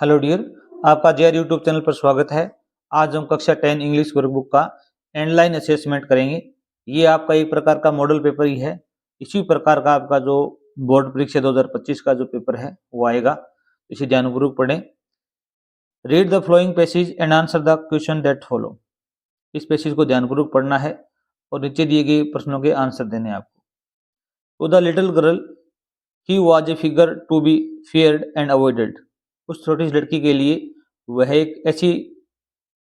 Hello dear, आपका JR YouTube channel पर स्वागत है। आज हम कक्षा 10 इंग्लिश वर्कबुक का एंडलाइन असेसमेंट करेंगे। ये आपका एक प्रकार का मॉडल पेपर ही है। इसी प्रकार का आपका जो बोर्ड परीक्षा 2025 का जो पेपर है वो आएगा। इसे ध्यानपूर्वक पढ़ें। Read the following passage and answer the question that follow. इस पैसेज को ध्यानपूर्वक पढ़ना है और नीचे दिए गए प्रश्नों के आंसर देने हैं आपको। To the little girl he was a figure to be feared and avoided. उस छोटी सी लड़की के लिए वह एक ऐसी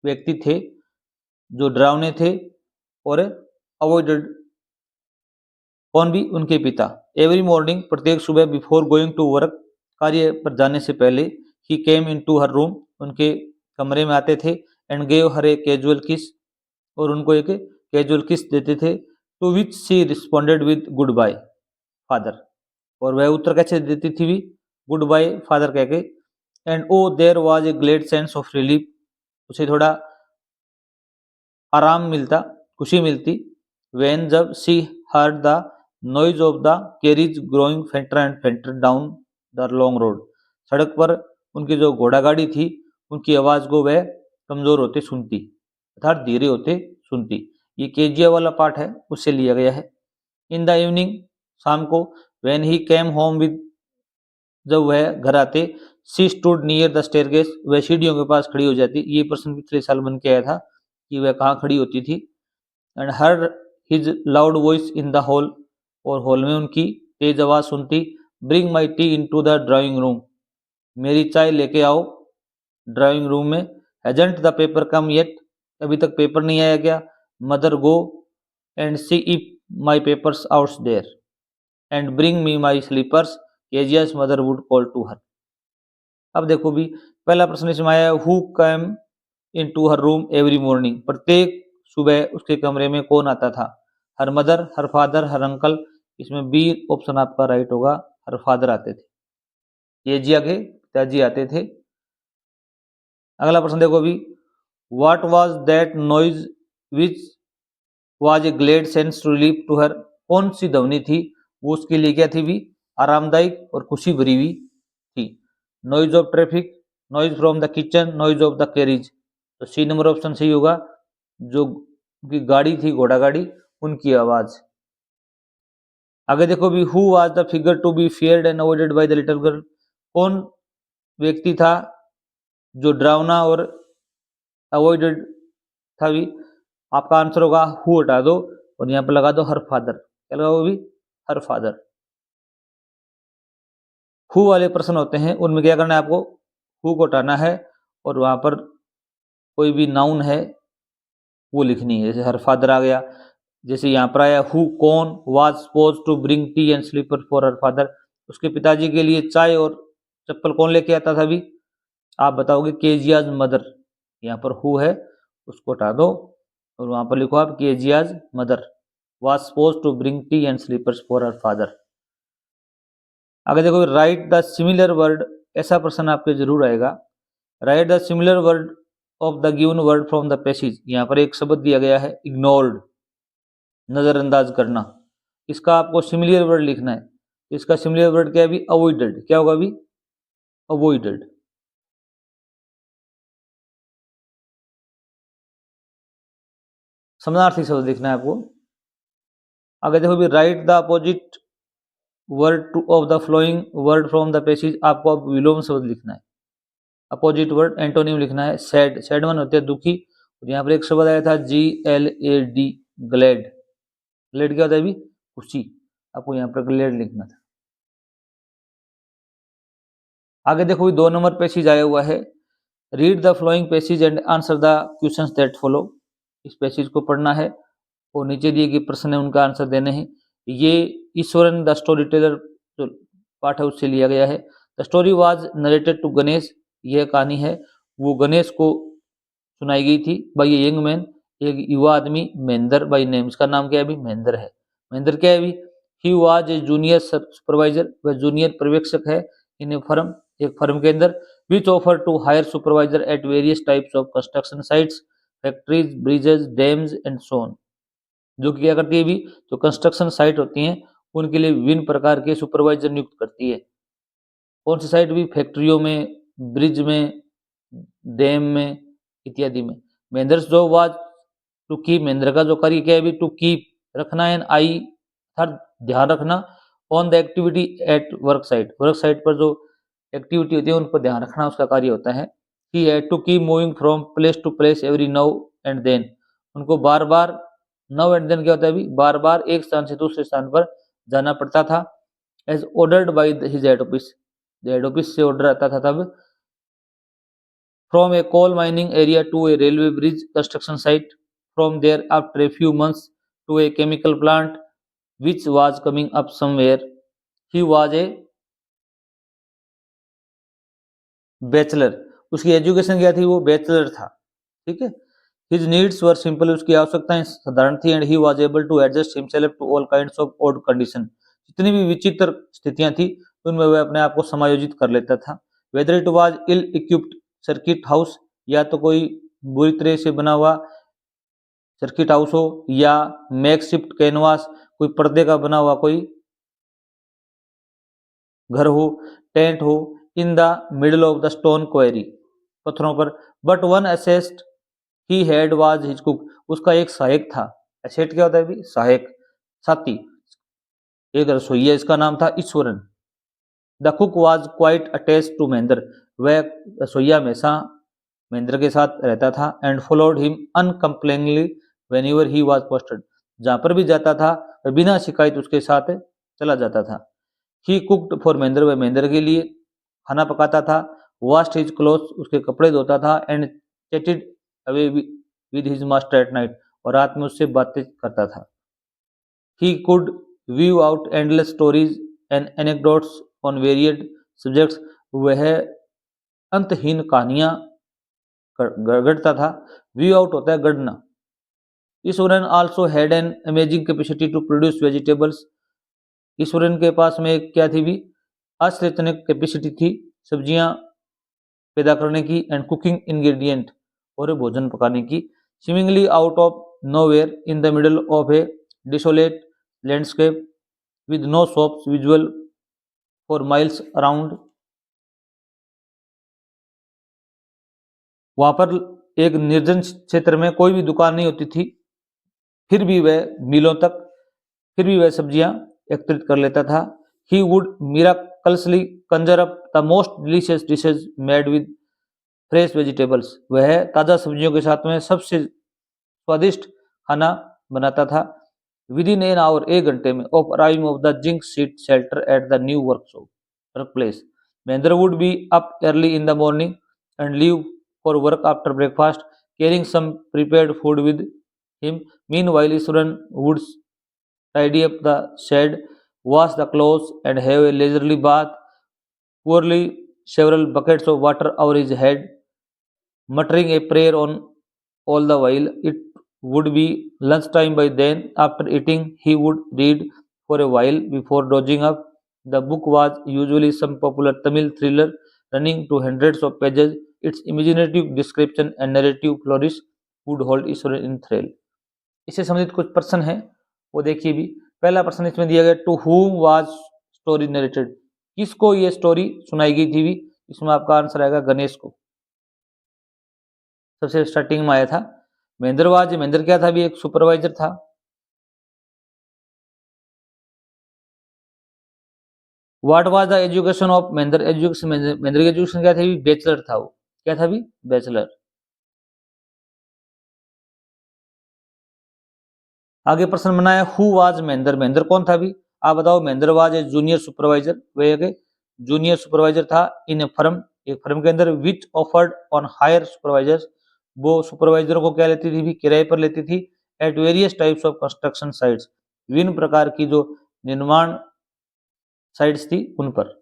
व्यक्ति थे जो डरावने थे और अवॉइडेड। कौन भी? उनके पिता। एवरी मॉर्निंग, प्रत्येक सुबह, बिफोर गोइंग टू वर्क, कार्य पर जाने से पहले, ही केम इन टू हर रूम, उनके कमरे में आते थे, and gave her a casual kiss, और उनको एक कैजुअल किस देते थे। To which she responded with good bye father, और वह उत्तर कैसे देती थी भी? गुड बाय फादर कह के। And oh there was a glad sense of relief, उसे थोड़ा आराम मिलता, खुशी मिलती। वेन, जब she heard the noise of the carriage growing fainter and fainter down the long road, सड़क पर उनकी जो घोड़ा गाड़ी थी उनकी आवाज को वह कमजोर होते सुनती, अर्थात धीरे होते सुनती। ये केजिया वाला पार्ट है, उससे लिया गया है। इन द इवनिंग, शाम को, when he came home with, जब वह घर आते, सी स्टूड नियर द स्टेयरकेस, वह सीढ़ियों के पास खड़ी हो जाती। ये प्रश्न पिछले साल बन के आया था कि वह कहाँ खड़ी होती थी। And hear his loud voice in the hall, और हॉल में उनकी तेज आवाज सुनती। Bring my tea in to the drawing room, मेरी चाय लेके आओ ड्राइंग रूम में। Hasn't the paper come yet, अभी तक पेपर नहीं आया क्या? Mother, go and see if my paper's out there, and bring me my slippers, Kezia's mother would call to her. अब देखो भी, पहला प्रश्न इसमें आया, who come into her room every morning, प्रत्येक सुबह उसके कमरे में कौन आता था? Her mother, her father, her uncle. इसमें बी ऑप्शन आपका राइट होगा, हर फादर आते थे, केजिया के पिताजी आते थे। अगला प्रश्न देखो अभी, what was that noise which was a glad sense to relief to her, कौन सी ध्वनि थी वो उसके लिए क्या थी भी? आरामदायक और खुशी भरी हुई थी। Noise of traffic, noise from the kitchen, noise of the carriage, तो सी नंबर ऑप्शन सही होगा। जो उनकी गाड़ी थी, घोड़ा गाड़ी, उनकी आवाज। आगे देखो भी, who was the figure to be feared and avoided by the little girl, कौन व्यक्ति था जो डरावना और अवॉइडेड था भी? आपका आंसर होगा हु, हटा दो और यहाँ पर लगा दो हर फादर। क्या लगाओ भी? Her father. हु वाले प्रश्न होते हैं उनमें क्या करना है आपको? हु को हटाना है और वहां पर कोई भी नाउन है वो लिखनी है। जैसे हर फादर आ गया, जैसे यहाँ पर आया हु, कौन was suppose to bring tea and slipper for her father, उसके पिताजी के लिए चाय और चप्पल कौन लेके आता था भी? आप बताओगे केजियाज मदर। यहाँ पर हु है, उसको हटा दो और वहां पर लिखो आप Kezia's mother was suppose to bring tea and slippers for her father. आगे देखो, राइट द सिमिलर वर्ड, ऐसा प्रश्न आपके जरूर आएगा। Right the similar word of the given word from the passage, यहाँ पर एक शब्द दिया गया है इग्नोर्ड, नजरअंदाज करना। इसका आपको सिमिलर वर्ड लिखना है। इसका सिमिलर वर्ड क्या है भी? अवॉइडेड। क्या होगा भी? अवॉइडेड। समानार्थी शब्द लिखना है आपको। आगे देखो भी, right the opposite word of the flowing word from the passage, आपको अब विलोम शब्द लिखना है। अपोजिट वर्ड एंटोनिम लिखना है सैड। सैड मन होते हैं दुखी, और यहाँ पर एक शब्द आया था GLAD, ग्लैड। ग्लैड क्या होता है भी? खुशी। आपको यहाँ पर ग्लैड लिखना था। आगे देखो भी, 2 नंबर पैसेज आया हुआ है। Read the following passage and answer the questions that follow. इस पैसेज को पढ़ना है और नीचे दिए गए प्रश्न है उनका आंसर देने हैं। ये ईश्वरन द स्टोरी टेलर जो पाठ है उससे लिया गया है। The story was narrated to Ganesh, यह कहानी है वो गणेश को सुनाई गई थी। बाई ए यंग मैन, एक युवा आदमी, महेंद्र बाई नेम, इसका नाम क्या है भी? महेंद्र है। महेंद्र क्या है भी? He was a junior supervisor, वह जूनियर पर्यवेक्षक है इन ए फर्म, एक फर्म के अंदर। Which offer to hire supervisor at various types of construction sites, factories, bridges, dams and so on, जो क्या करती है भी? जो कंस्ट्रक्शन साइट होती हैं उनके लिए विभिन्न प्रकार के सुपरवाइजर नियुक्त करती है। कौन सी साइट भी? फैक्ट्रियों में, ब्रिज में, डैम में इत्यादि में। Mahendra's job was to keep, Mahendra का जो कार्य क्या है अभी, टू कीप रखना एन आई हर ध्यान रखना, on the activity at work site, work site पर जो एक्टिविटी होती है उन पर ध्यान रखना उसका कार्य होता है। He had to keep moving from place to place every now and then, उनको बार बार, नाउ एंड देन क्या होता है अभी, बार बार एक स्थान से दूसरे स्थान पर जाना पड़ता था। As ordered by his head office, head office से ऑर्डर आता था तब। From a coal mining area to a railway bridge construction site, from there after a few months to a chemical plant which was coming up somewhere. He was a bachelor, उसकी education क्या थी, वो bachelor था, ठीक है। His needs were simple, उसकी आवश्यकताएं साधारण थी, and he was able to adjust himself to all kinds of odd condition, जितनी भी विचित्र स्थितियां थी उनमें वह अपने आप को समायोजित कर लेता था। Whether it was ill equipped circuit house, या तो कोई बुरी तरह से बना हुआ सर्किट हाउस हो, या मैकशिफ्ट कैनवास, कोई पर्दे का बना हुआ कोई घर हो, टेंट हो, इन the middle of the stone query, पत्थरों पर। But one asset he had was his cook, उसका एक सहायक था। एसेट क्या होता है अभी, सहायक, साथी, एक रसोइया, इसका नाम था Iswaran. The cook was quite attached to Mahendra, वह रसोइया हमेशा महेंद्र के साथ रहता था। And followed him uncomplainingly whenever he was posted, जहां पर भी जाता था वह बिना शिकायत उसके साथ चला जाता था। ही कुक्ड फॉर महेंद्र, वह महेंद्र के लिए खाना पकाता था। वॉश्ड हिज क्लोथ्स, उसके कपड़े धोता था। And chatted away with his master at night, और रात में उससे बातें करता था। He could view out endless stories and anecdotes on varied subjects, वह अंतहीन कहानियां गढ़ता था। व्यू आउट होता है गढ़ना। Iswaran also had an amazing capacity to produce vegetables, Iswaran के पास में क्या थी भी, आश्चर्यजनक कैपेसिटी थी सब्जियां पैदा करने की। एंड कुकिंग इंग्रेडिएंट, और भोजन पकाने की। Seemingly out of nowhere in the middle of a desolate landscape with no shops visual for miles around, वहां पर एक निर्जन क्षेत्र में कोई भी दुकान नहीं होती थी, फिर भी वह मीलों तक, फिर भी वह सब्जियां एकत्रित कर लेता था। He would miraculously conjure up the most delicious dishes made with fresh vegetables, वह ताज़ा सब्जियों के साथ में सबसे स्वादिष्ट खाना बनाता था। विद इन एन आवर, एक घंटे में, of arriving of the zinc sheet shelter at the new work place, Mahendra would be up early in the morning and leave for work after breakfast, carrying some prepared food with him. Meanwhile, Isuran would tidy up the shed, wash the clothes, and have a leisurely bath, poorly several buckets of water over his head, muttering a prayer on all the while. It would be lunchtime by then. After eating, he would read for a while before dozing off. The book was usually some popular Tamil thriller running to hundreds of pages. Its imaginative description and narrative flourish would hold Isuran in thrill. इससे संबंधित कुछ प्रश्न है वो देखिए भी। पहला प्रश्न इसमें दिया गया, to whom was story narrated, किसको ये स्टोरी सुनाई गई थी भी, इसमें आपका आंसर आएगा गणेश को, सबसे स्टार्टिंग में आया था। महेंद्रवाज, महेंद्र क्या था भी, एक सुपरवाइजर था। What was the education of Mahendra, education, Mahendra की एजुकेशन क्या थी, बैचलर था वो, क्या था भी, बैचलर। आगे प्रश्न बना है, हु वाज महेंद्र, महेंद्र कौन था भी, आप बताओ। Mahendra was a junior supervisor, वह एक जूनियर सुपरवाइजर था। इन ए फर्म, एक फर्म के अंदर। विच ऑफर्ड ऑन हायर सुपरवाइजर्स, वो सुपरवाइजरों को क्या लेती थी भी, किराए पर लेती थी। Eight various types of construction sites, विभिन्न प्रकार की जो निर्माण साइट्स थी उन पर।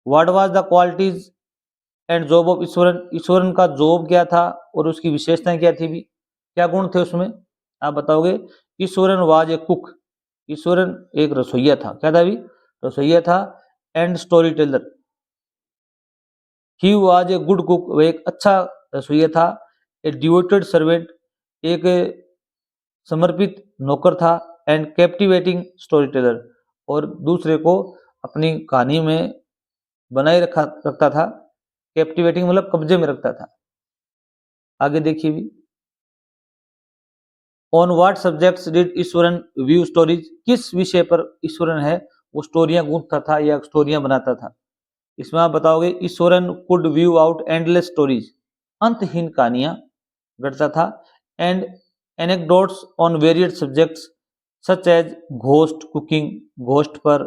What was the qualities and job of Eswaran, Eswaran का जॉब क्या था और उसकी विशेषताएं क्या थी भी, क्या गुण थे उसमें, आप बताओगे। Eswaran was a cook, Eswaran एक रसोइया था, क्या था भी, रसोइया था। And story teller, he was a good cook, वह एक अच्छा रसोइया था। ए डिवोटेड सर्वेंट, एक समर्पित नौकर था। एंड कैप्टिवेटिंग स्टोरी टेलर, और दूसरे को अपनी कहानी में बनाए रखता था। कैप्टिवेटिंग मतलब कब्जे में रखता था। आगे देखिए भी, on what subjects did Eswaran view stories, किस विषय पर ईश्वरन है वो स्टोरियां गूंथता था या स्टोरियां बनाता था। इसमें आप बताओगे Iswaran could view out endless stories, अंतहीन कहानियां गढ़ता था, and anecdotes on varied subjects such as ghost cooking, ghost पर,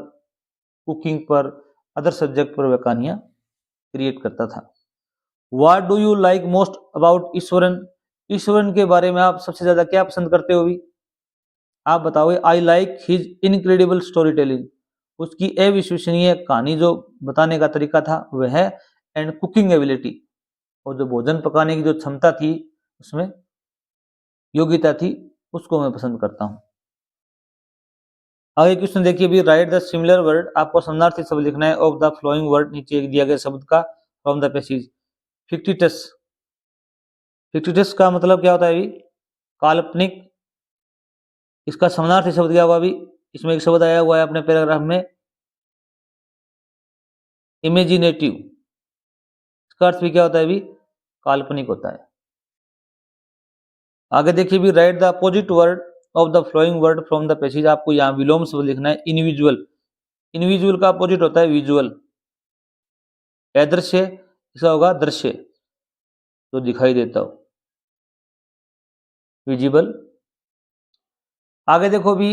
कुकिंग पर, अदर सब्जेक्ट पर वह कहानियां क्रिएट करता था। What do you like most about Iswaran, Iswaran के बारे में आप सबसे ज्यादा क्या पसंद करते हो भी, आप बताओगे I like his incredible story telling, उसकी अविश्वसनीय कहानी जो बताने का तरीका था वह है, एंड कुकिंग एबिलिटी, और जो भोजन पकाने की जो क्षमता थी उसमें योग्यता थी उसको मैं पसंद करता हूं। आगे क्वेश्चन देखिए भी, राइट द सिमिलर वर्ड, आपको समानार्थी शब्द लिखना है ऑफ द फ्लोइंग वर्ड, नीचे एक दिया गया शब्द का फ्रॉम द पैसेज। फिक्टिटस, फिक्टिटस का मतलब क्या होता है अभी, काल्पनिक। इसका समानार्थी शब्द क्या हुआ अभी, इसमें एक शब्द आया हुआ है अपने पैराग्राफ में, इमेजिनेटिव, इसका अर्थ भी क्या होता है अभी, काल्पनिक होता है। आगे देखिए भी, right the opposite word of the flowing word from the passage, आपको यहाँ विलोम शब्द लिखना है, इनविजुअल, इनविजुअल का अपोजिट होता है विजुअल, अदृश्य, इसका होगा दृश्य, जो दिखाई देता हो, विजिबल। आगे देखो भी,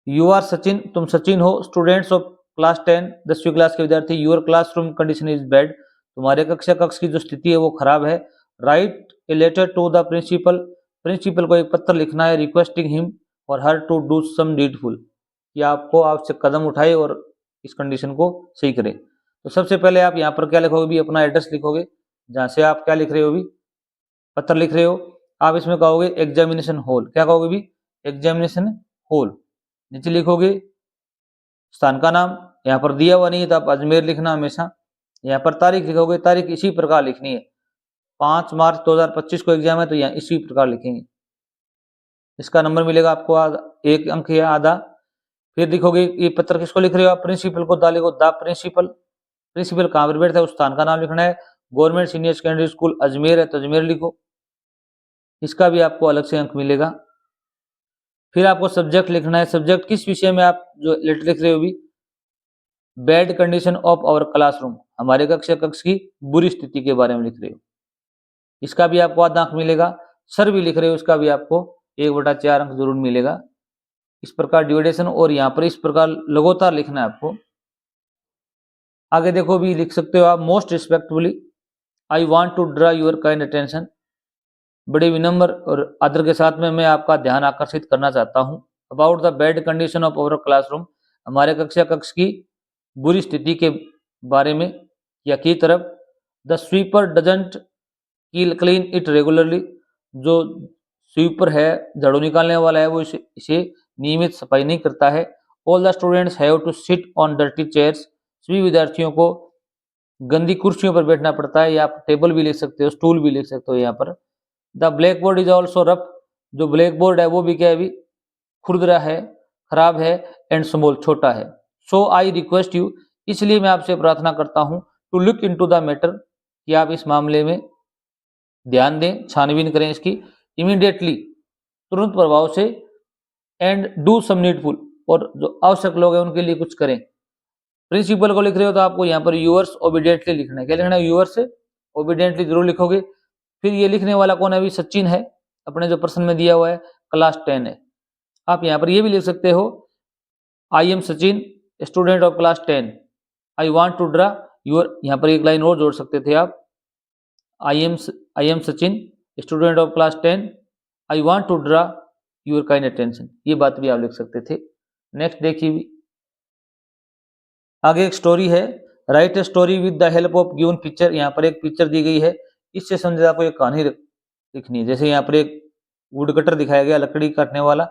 यू आर सचिन, तुम सचिन हो, स्टूडेंट्स ऑफ क्लास 10, 10वीं क्लास के विद्यार्थी, your classroom condition is bad, तुम्हारे कक्षा कक्ष की जो स्थिति है वो खराब है। Write a letter to the principal, principal को एक पत्र लिखना है, requesting him or her to do some needful, कि आपको आवश्यक कदम उठाए और इस कंडीशन को सही करें। तो सबसे पहले आप यहाँ पर क्या लिखोगे भी, अपना एड्रेस लिखोगे, जहाँ से आप क्या लिख रहे हो भी, पत्र लिख रहे हो। आप इसमें कहोगे एग्जामिनेशन हॉल, क्या कहोगे भी, एग्जामिनेशन हॉल। नीचे लिखोगे स्थान का नाम, यहाँ पर दिया हुआ नहीं है तो आप अजमेर लिखना हमेशा। यहाँ पर तारीख लिखोगे, तारीख इसी प्रकार लिखनी है, 5 मार्च 2025 को एग्जाम है तो यहाँ इसी प्रकार लिखेंगे। इसका नंबर मिलेगा आपको 1 अंक या आधा। फिर लिखोगे ये पत्र किसको लिख रहे हो आप, प्रिंसिपल को, लिखो द प्रिंसिपल, प्रिंसिपल कहाँ पर बैठता है उस स्थान का नाम लिखना है। Government senior secondary school Ajmer है तो अजमेर लिखो, इसका भी आपको अलग से अंक मिलेगा। फिर आपको सब्जेक्ट लिखना है, सब्जेक्ट किस विषय में आप जो लेटर लिख रहे हो भी, bad condition of our classroom, हमारे कक्षा कक्ष की बुरी स्थिति के बारे में लिख रहे हो, इसका भी आपको आधा अंक मिलेगा। सर भी लिख रहे हो, इसका भी आपको 1/4 अंक जरूर मिलेगा। इस प्रकार डिविडेशन, और यहाँ पर इस प्रकार लगातार लिखना है आपको। आगे देखो भी, लिख सकते हो आप most respectfully I want to draw your kind attention, बड़े विनम्र और आदर के साथ में मैं आपका ध्यान आकर्षित करना चाहता हूं। About the bad condition of our classroom, हमारे कक्षा कक्ष की बुरी स्थिति के बारे में या की तरफ। The sweeper doesn't clean it regularly, जो स्वीपर है, झाड़ू निकालने वाला है, वो इसे नियमित सफाई नहीं करता है। All the students have to sit on dirty chairs, सभी विद्यार्थियों को गंदी कुर्सियों पर बैठना पड़ता है, या आप टेबल भी लिख सकते हो, स्टूल भी लिख सकते हो यहाँ पर। The black board is also rough, जो ब्लैक बोर्ड है वो भी क्या है अभी, खुरदरा है, खराब है, एंड स्मॉल, छोटा है। सो आई रिक्वेस्ट यू, इसलिए मैं आपसे प्रार्थना करता हूँ, to look into the matter, कि आप इस मामले में ध्यान दें, छानबीन करें इसकी, इमीडिएटली, तुरंत प्रभाव से, एंड डू सम नीडफुल, और जो आवश्यक लोग हैं उनके लिए कुछ करें। प्रिंसिपल को लिख रहे हो तो आपको यहाँ पर यूअर्स ओबीडियंटली लिखना है, क्या लिखना है, यूअर्स ओबीडियंटली जरूर लिखोगे। फिर ये लिखने वाला कौन है अभी, सचिन है, अपने जो प्रश्न में दिया हुआ है क्लास 10 है। आप यहाँ पर ये भी लिख सकते हो, I am Sachin student of class 10, I want to draw your, यहाँ पर एक लाइन और जोड़ सकते थे आप, I am Sachin student of class 10, I want to draw your kind attention, ये बात भी आप लिख सकते थे। नेक्स्ट देखिए, आगे एक स्टोरी है, write a story with the help of given picture, यहाँ पर एक पिक्चर दी गई है, इससे समझे आपको एक कहानी लिखनी है। जैसे यहाँ पर एक वुड कटर दिखाया गया, लकड़ी काटने वाला,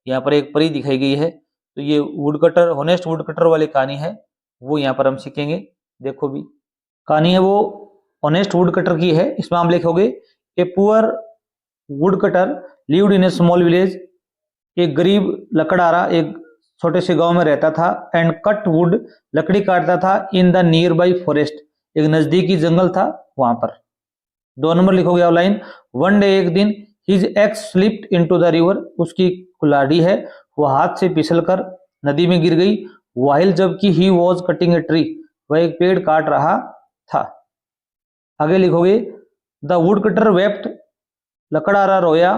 यहाँ पर एक परी दिखाई गई है, तो ये would cutter, honest would cutter वाली कहानी है, वो यहाँ पर हम सीखेंगे। देखो भी, कहानी है वो ऑनेस्ट वुड कटर की है। इसमें हम लिखोगे, a poor would cutter lived in A small village, एक गरीब लकड़हारा एक छोटे से गांव में रहता था, एंड कट वुड, लकड़ी काटता था, in the near by forest, एक नजदीकी जंगल था वहां पर। 2 नंबर लिखोगे आप लाइन, वन डे एक दिन, his ex slipped into the river, उसकी कुल्हाड़ी है वो हाथ से फिसलकर नदी में गिर गई। वाइल जबकि he was cutting a tree, वह एक पेड़ काट रहा था। आगे लिखोगे द वुड कटर वेप्ट, लकड़हारा रोया,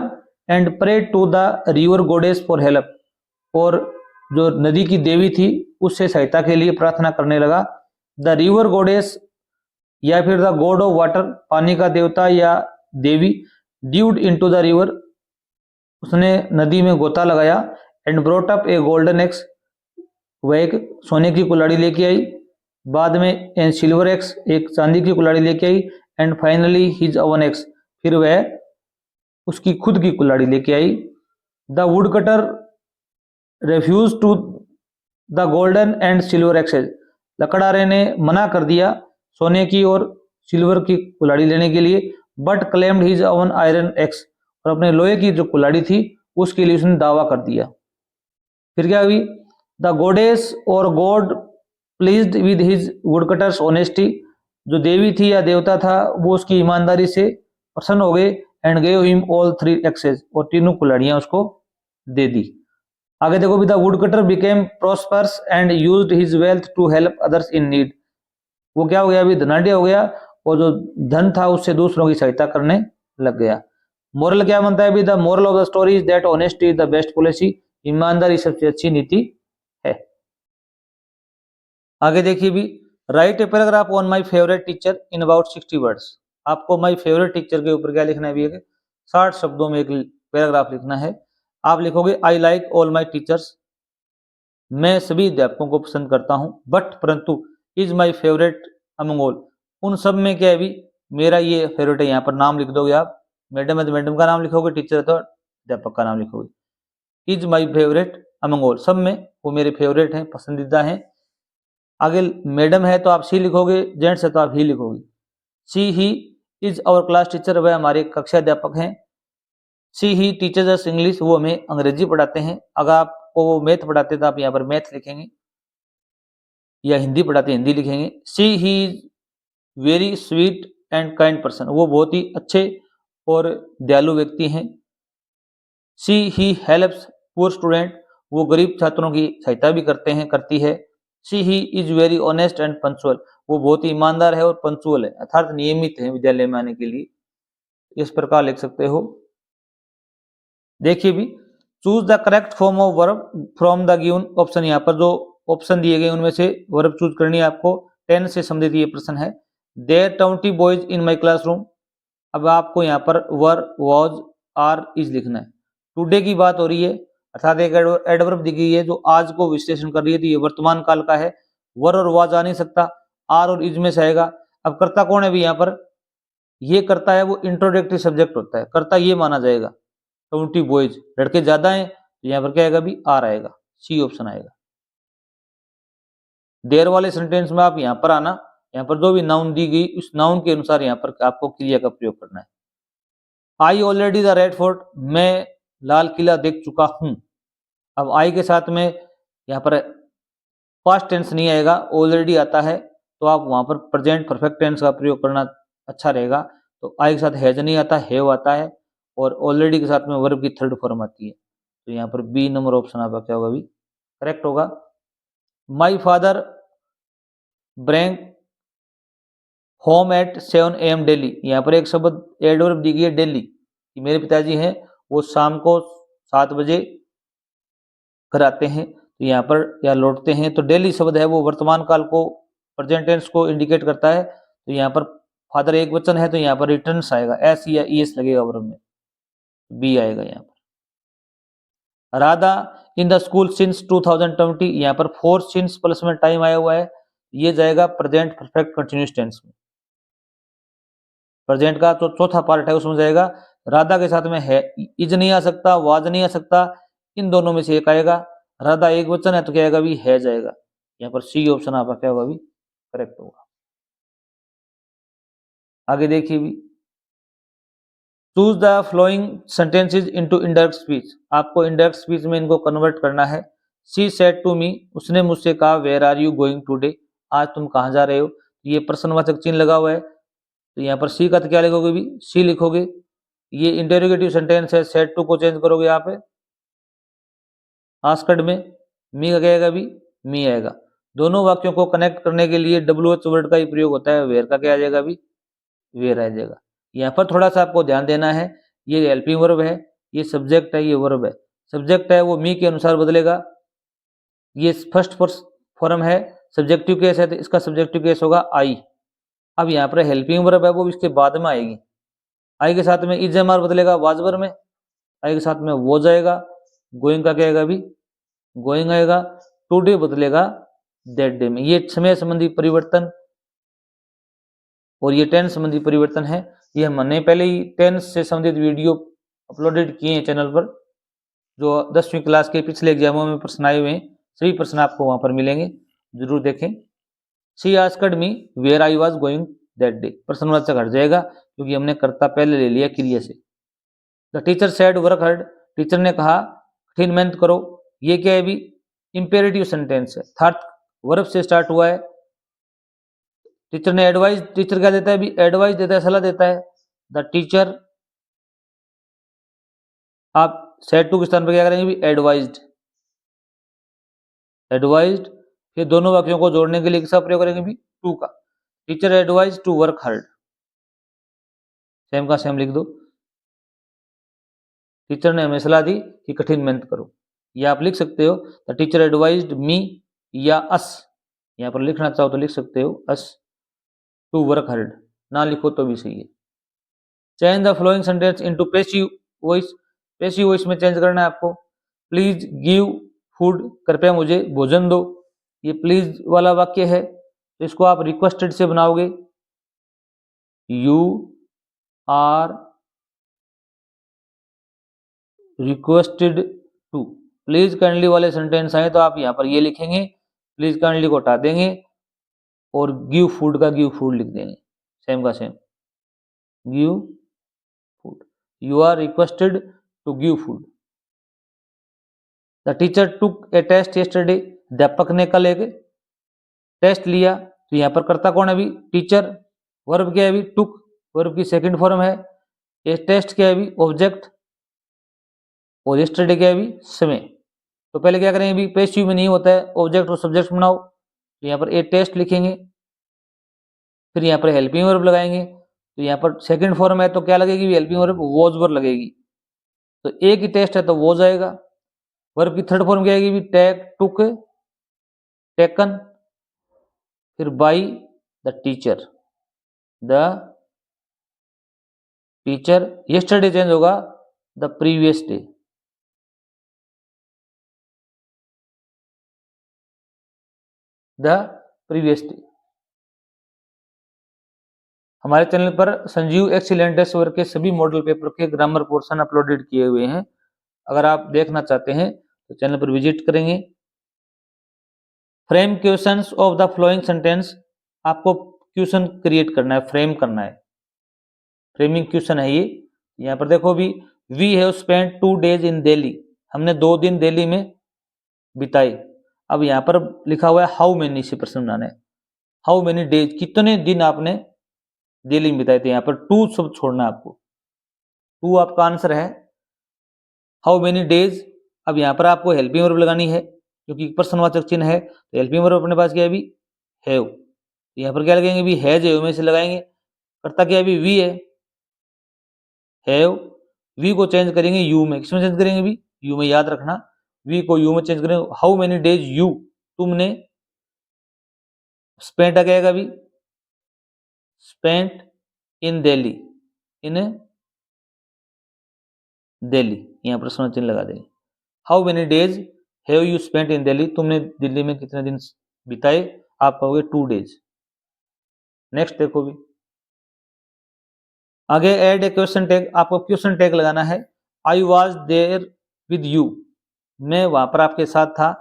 and prayed to the river goddess for help, और जो नदी की देवी थी उससे सहायता के लिए प्रार्थना करने लगा। द रिवर गोडेस या फिर द गॉड ऑफ वाटर, पानी का देवता या देवी, ड्यूड इनटू द रिवर, उसने नदी में गोता लगाया। And brought up A golden x, वह एक सोने की कुल्हाड़ी लेके आई। बाद में एन सिल्वर एक्स, एक चांदी की कुल्हाड़ी लेके आई। And finally his own axe, फिर वह उसकी खुद की कुल्हाड़ी लेके आई। The woodcutter refuse to the golden and silver axes, लकड़हारे ने मना कर दिया सोने की और सिल्वर की कुल्हाड़ी लेने के लिए। But claimed his oven iron x, और अपने लोहे की जो कुल्हाड़ी थी उसके लिए उसने दावा कर दिया। फिर क्या हुई, द गोडेस और god pleased with his woodcutter's honesty, जो देवी थी या देवता था वो उसकी ईमानदारी से प्रसन्न हो गए। And gave him all 3 axes, और तीनों कुल्हाड़ियां उसको दे दी। आगे देखो भी, the woodcutter became prosperous and used his wealth to help others in need, वो क्या हो गया, अभी धनाढ़ हो गया और जो धन था उससे दूसरों की सहायता करने लग गया। मोरल क्या बनता है अभी, the moral of the story is that honesty is the best policy, ईमानदारी सबसे अच्छी नीति है। आगे देखिए भी, right a paragraph on my favourite teacher in about 60 words, आपको माय फेवरेट टीचर के ऊपर क्या लिखना है भी, 60 शब्दों में एक पैराग्राफ लिखना है। आप लिखोगे I like all my teachers, मैं सभी अध्यापकों को पसंद करता हूं, बट परंतु is my favourite among all, उन सब में क्या है भी मेरा ये फेवरेट है। यहाँ पर नाम लिख दोगे आप, मैडम है तो मैडम का नाम लिखोगे, टीचर है तो अध्यापक का नाम लिखोगे। Is my favourite among all, सब में वो मेरे फेवरेट हैं, पसंदीदा हैं। आगे मैडम है तो आप सी लिखोगे, जेंट्स है तो आप ही लिखोगे। She he is our class teacher, वह हमारे कक्षा अध्यापक हैं। She he teachers us English, वो हमें अंग्रेजी पढ़ाते हैं। अगर आपको वो मैथ पढ़ाते तो आप यहाँ पर मैथ लिखेंगे, या हिंदी पढ़ाते हिंदी लिखेंगे। She he is very sweet and kind person, वो बहुत ही अच्छे और दयालु व्यक्ति हैं। She he helps poor student, वो गरीब छात्रों की सहायता भी करते हैं, करती है। She he is very honest and punctual, वो बहुत ही ईमानदार है और पंक्चुअल है, अर्थात नियमित है विद्यालय में आने के लिए। इस प्रकार लिख सकते हो। देखिए भी, choose the correct form of verb from the given option, यहाँ पर जो ऑप्शन दिए गए उनमें से वर्ब चूज करनी है आपको। 10 से संबंधित ये प्रश्न है। There 20 boys in my classroom, अब आपको यहाँ पर वर, वॉज, आर, इज लिखना है। टुडे की बात हो रही है, अर्थात एक एडवर्ब दी गई है जो आज को विश्लेषण कर रही है, तो ये वर्तमान काल का है। वर और वाज आ नहीं सकता, आर और इज में से आएगा। अब कर्ता कौन है भी यहाँ पर, ये करता है वो इंट्रोडक्टरी सब्जेक्ट होता है, कर्ता ये माना जाएगा। 20 बॉयज, लड़के ज्यादा हैं तो यहाँ पर क्या आएगा भी, आर आएगा, सी ऑप्शन आएगा। देर वाले सेंटेंस में आप यहाँ पर आना, यहाँ पर जो भी नाउन दी गई उस नाउन के अनुसार यहाँ पर आपको क्रिया का प्रयोग करना है। I already the red fort, मैं लाल किला देख चुका हूं। अब आई के साथ में यहाँ पर पास्ट टेंस नहीं आएगा, ऑलरेडी आता है, तो आप वहां पर प्रेजेंट परफेक्ट टेंस का प्रयोग करना अच्छा रहेगा। तो आई के साथ हैज नहीं आता, हैव आता है, और ऑलरेडी के साथ में वर्ब की थर्ड फॉर्म आती है। तो यहाँ पर बी नंबर ऑप्शन आपका क्या होगा भी, करेक्ट होगा। माई फादर ब्रैंक होम एट 7 AM डेली, यहाँ पर एक शब्द एडवर्ब दी गई है डेली, कि मेरे पिताजी हैं वो शाम को 7 बजे घर आते हैं, तो यहाँ पर या लौटते हैं, तो डेली शब्द है वो वर्तमान काल को, प्रेजेंट टेंस को इंडिकेट करता है। तो यहाँ पर फादर एक वचन है तो यहाँ पर रिटर्न्स आएगा, एस या ईएस लगेगा वर्ब में, बी आएगा यहाँ पर। Radha in the school since 2020, यहाँ पर फोर सिंस प्लस में टाइम आया हुआ है, ये जाएगा प्रेजेंट परफेक्ट कंटिन्यूअस टेंस में। प्रेजेंट का तो चौथा पार्ट है उसमें जाएगा। राधा के साथ में है, इज नहीं आ सकता, वाज नहीं आ सकता, इन दोनों में से एक आएगा। राधा एक वचन है तो क्या आएगा भी, है जाएगा। यहाँ पर सी ऑप्शन आपका क्या होगा भी, करेक्ट होगा। आगे देखिए भी, choose the flowing sentences into indirect speech, आपको इनडायरेक्ट स्पीच में इनको कन्वर्ट करना है। सी सेड टू मी, उसने मुझसे कहा where are you going today, आज तुम कहाँ जा रहे हो। ये प्रश्नवाचक चिन्ह लगा हुआ है, तो यहाँ पर सी का तो क्या लिखोगे भी, सी लिखोगे। ये इंटेरोगेटिव सेंटेंस है, सेड टू को चेंज करोगे यहाँ पे आस्क्ड में, मी का क्या आएगा भी, मी आएगा। दोनों वाक्यों को कनेक्ट करने के लिए WH वर्ड का ही प्रयोग होता है, वेयर का क्या आ जाएगा भी, वेयर आ जाएगा। यहाँ पर थोड़ा सा आपको ध्यान देना है, ये हेल्पिंग वर्ब है, ये सब्जेक्ट है, ये वर्ब है। सब्जेक्ट है वो मी के अनुसार बदलेगा, ये फर्स्ट फॉर्म है, सब्जेक्टिव केस है तो इसका सब्जेक्टिव केस होगा आई। अब यहाँ पर हेल्पिंग वर्ब है वो इसके बाद में आएगी, आई के साथ में इज एम आर बदलेगा वाज वर्ब में, आई के साथ में वो जाएगा, गोइंग का क्या आएगा भी, गोइंग आएगा, टुडे बदलेगा दैट डे में। ये समय संबंधी परिवर्तन और ये टेंस संबंधी परिवर्तन है। ये हमने पहले ही टेंस से संबंधित वीडियो अपलोडेड किए हैं चैनल पर, जो 10वीं क्लास के पिछले एग्जामों में प्रश्न आए हुए हैं, सभी प्रश्न आपको वहां पर मिलेंगे, जरूर देखें। She asked me where I was going that day, प्रश्नवाचक हट जाएगा क्योंकि हमने कर्ता पहले ले लिया क्रिया से। The teacher said work hard, teacher ने कहा कठिन मेहनत करो, ये क्या है भी, इंपेरेटिव सेंटेंस है, थर्ड वर्ब से स्टार्ट हुआ है। टीचर ने एडवाइस, टीचर क्या देता है भी, एडवाइस देता है, सलाह देता है। द टीचर, आप सेड टू के स्थान पर क्या करेंगे भी, एडवाइज्ड, एडवाइज्ड। फिर दोनों वाक्यों को जोड़ने के लिए किसका प्रयोग करेंगे भी, टू का। Teacher advise to work hard, same का सेम लिख दो, टीचर ने हमें सलाह दी कि कठिन मेहनत करो। ये आप लिख सकते हो, द टीचर एडवाइज्ड मी या अस, यहाँ पर लिखना चाहो तो लिख सकते हो अस टू वर्क हार्ड, ना लिखो तो भी सही है। Change the flowing sentence into passive voice, passive voice में चेंज करना है आपको। प्लीज गिव फूड, कृपया मुझे भोजन दो, ये प्लीज वाला वाक्य है, तो इसको आप रिक्वेस्टेड से बनाओगे, you are requested to. Please kindly वाले सेंटेंस आए तो आप यहाँ पर ये लिखेंगे, प्लीज काइंडली को हटा देंगे और गिव फूड का गिव फूड लिख देंगे, सेम का same, give food, you are requested to give food. The teacher took a test yesterday, अध्यापक ने कल एक टेस्ट लिया, तो यहाँ पर कर्ता कौन है अभी, टीचर, वर्ब क्या है अभी, टुक, वर्ब की सेकंड फॉर्म है, ये टेस्ट क्या है अभी, ऑब्जेक्ट, और यस्टरडे क्या है अभी, समय। तो पहले क्या करेंगे अभी, पैसिव में नहीं होता है, ऑब्जेक्ट और सब्जेक्ट बनाओ, तो यहाँ पर ए टेस्ट लिखेंगे, फिर यहाँ पर हेल्पिंग वर्ब लगाएंगे, तो यहाँ पर सेकंड फॉर्म है तो क्या लगेगी, हेल्पिंग वर्ब वॉज वर्ब लगेगी, तो एक ही टेस्ट है तो वो जाएगा। वर्ब की थर्ड फॉर्म क्या आएगी भी, टेक, टुक, टेकन, फिर by the teacher, the teacher, yesterday change होगा the previous day, the previous day. हमारे चैनल पर संजीव एक्सीलेंट टेस्ट वर्क के सभी मॉडल पेपर के ग्रामर पोर्शन अपलोडेड किए हुए हैं, अगर आप देखना चाहते हैं तो चैनल पर विजिट करेंगे। Frame questions of the flowing sentence, आपको क्वेश्चन क्रिएट करना है, फ्रेम करना है, फ्रेमिंग क्वेश्चन है ये। यहाँ पर देखो भी, वी हैव स्पेंट 2 days इन दिल्ली, हमने 2 दिन दिल्ली में बिताए। अब यहाँ पर लिखा हुआ है हाउ मेनी से प्रश्न बनाना है, हाउ मेनी डेज, कितने दिन आपने दिल्ली में बिताए थे, यहाँ पर टू शब्द छोड़ना है आपको, टू आपका आंसर है, हाउ मेनी डेज। अब यहाँ पर आपको हेल्पिंग वर्ब लगानी है क्योंकि प्रश्नवाचक चिन्ह है, तो हेल्पिंग वर्ब अपने पास क्या है अभी, हैव, यहाँ पर क्या लगेंगे भी, हैज हैव में से लगाएंगे, करता क्या अभी, वी है, हैव, वी को चेंज करेंगे यू में, किसमें चेंज करेंगे भी, यू में, याद रखना, वी को यू में चेंज करेंगे। हाउ मेनी डेज यू, तुमने, स्पेंट आ गएगा भी, स्पेंट इन दिल्ली, इन दिल्ली, यहाँ पर प्रश्न चिन्ह लगा देंगे। How many days have you spent in Delhi, तुमने दिल्ली में कितने दिन बिताए, आप कहोगे 2 days। नेक्स्ट देखो भी, आगे ऐड ए क्वेश्चन टैग, आपको क्वेश्चन टैग लगाना है। I was there with you, मैं वहां पर आपके साथ था,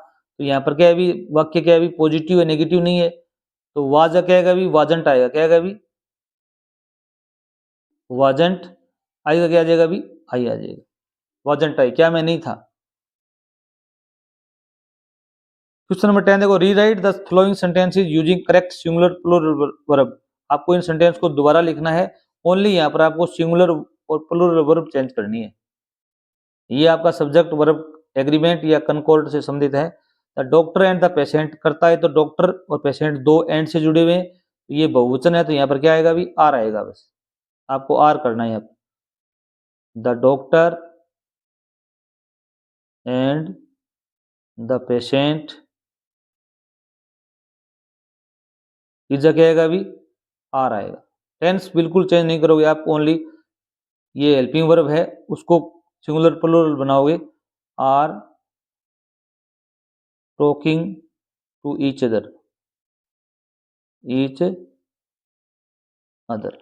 तो यहाँ पर क्या है भी, वाक्य क्या है भी, पॉजिटिव है, नेगेटिव नहीं है, तो वाज क्या आएगा भी, वाजंट आएगा, क्या आएगा भी, वाजंट, आई का क्या आ जाएगा भी, आई आ जाएगा, वाजंट आई, क्या मैं नहीं था। क्वेश्चन नंबर 10 देखो, rewrite the following sentences using correct singular plural verb. आपको इन सेंटेंस को दोबारा लिखना है, ओनली यहाँ पर आपको सिंगुलर और प्लूरल वर्ब चेंज करनी है। ये आपका सब्जेक्ट वर्ब एग्रीमेंट या कंकॉर्ड से संबंधित है। The doctor and the patient करता है तो डॉक्टर और पेशेंट दो एंड से जुड़े हुए हैं, तो ये बहुवचन है तो यहाँ पर क्या आएगा अभी, आर आएगा। बस आपको आर करना है। The doctor and the patient इस जगह आएगा अभी आर आएगा। टेंस बिल्कुल चेंज नहीं करोगे आप, ओनली ये हेल्पिंग वर्ब है उसको सिंगुलर प्लूरल बनाओगे। Are talking to each other, each other.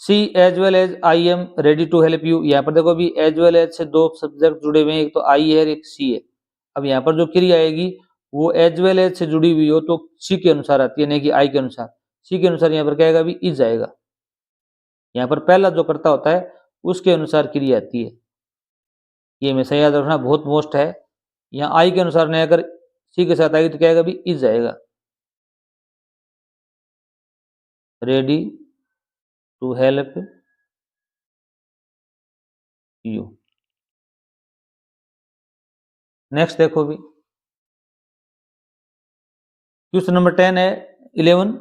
She as well as I am ready to help you. यहाँ पर देखो अभी एज वेल एज से दो सब्जेक्ट जुड़े हुए हैं, एक तो आई है एक सी है। अब यहाँ पर जो क्रिया आएगी वो एज वेल एज से जुड़ी हुई हो तो सी के अनुसार आती है, नहीं कि आई के अनुसार। सी के अनुसार यहाँ पर क्या आएगा अभी, इज आएगा। यहाँ पर पहला जो कर्ता होता है उसके अनुसार क्रिया आती है, ये हमेशा याद रखना, बहुत मोस्ट है। यहाँ आई के अनुसार नहीं, अगर सी के साथ आएगी तो क्या आएगा अभी, इज आएगा। Ready to help you. Next देखो भी, क्वेश्चन नंबर 10 है 11,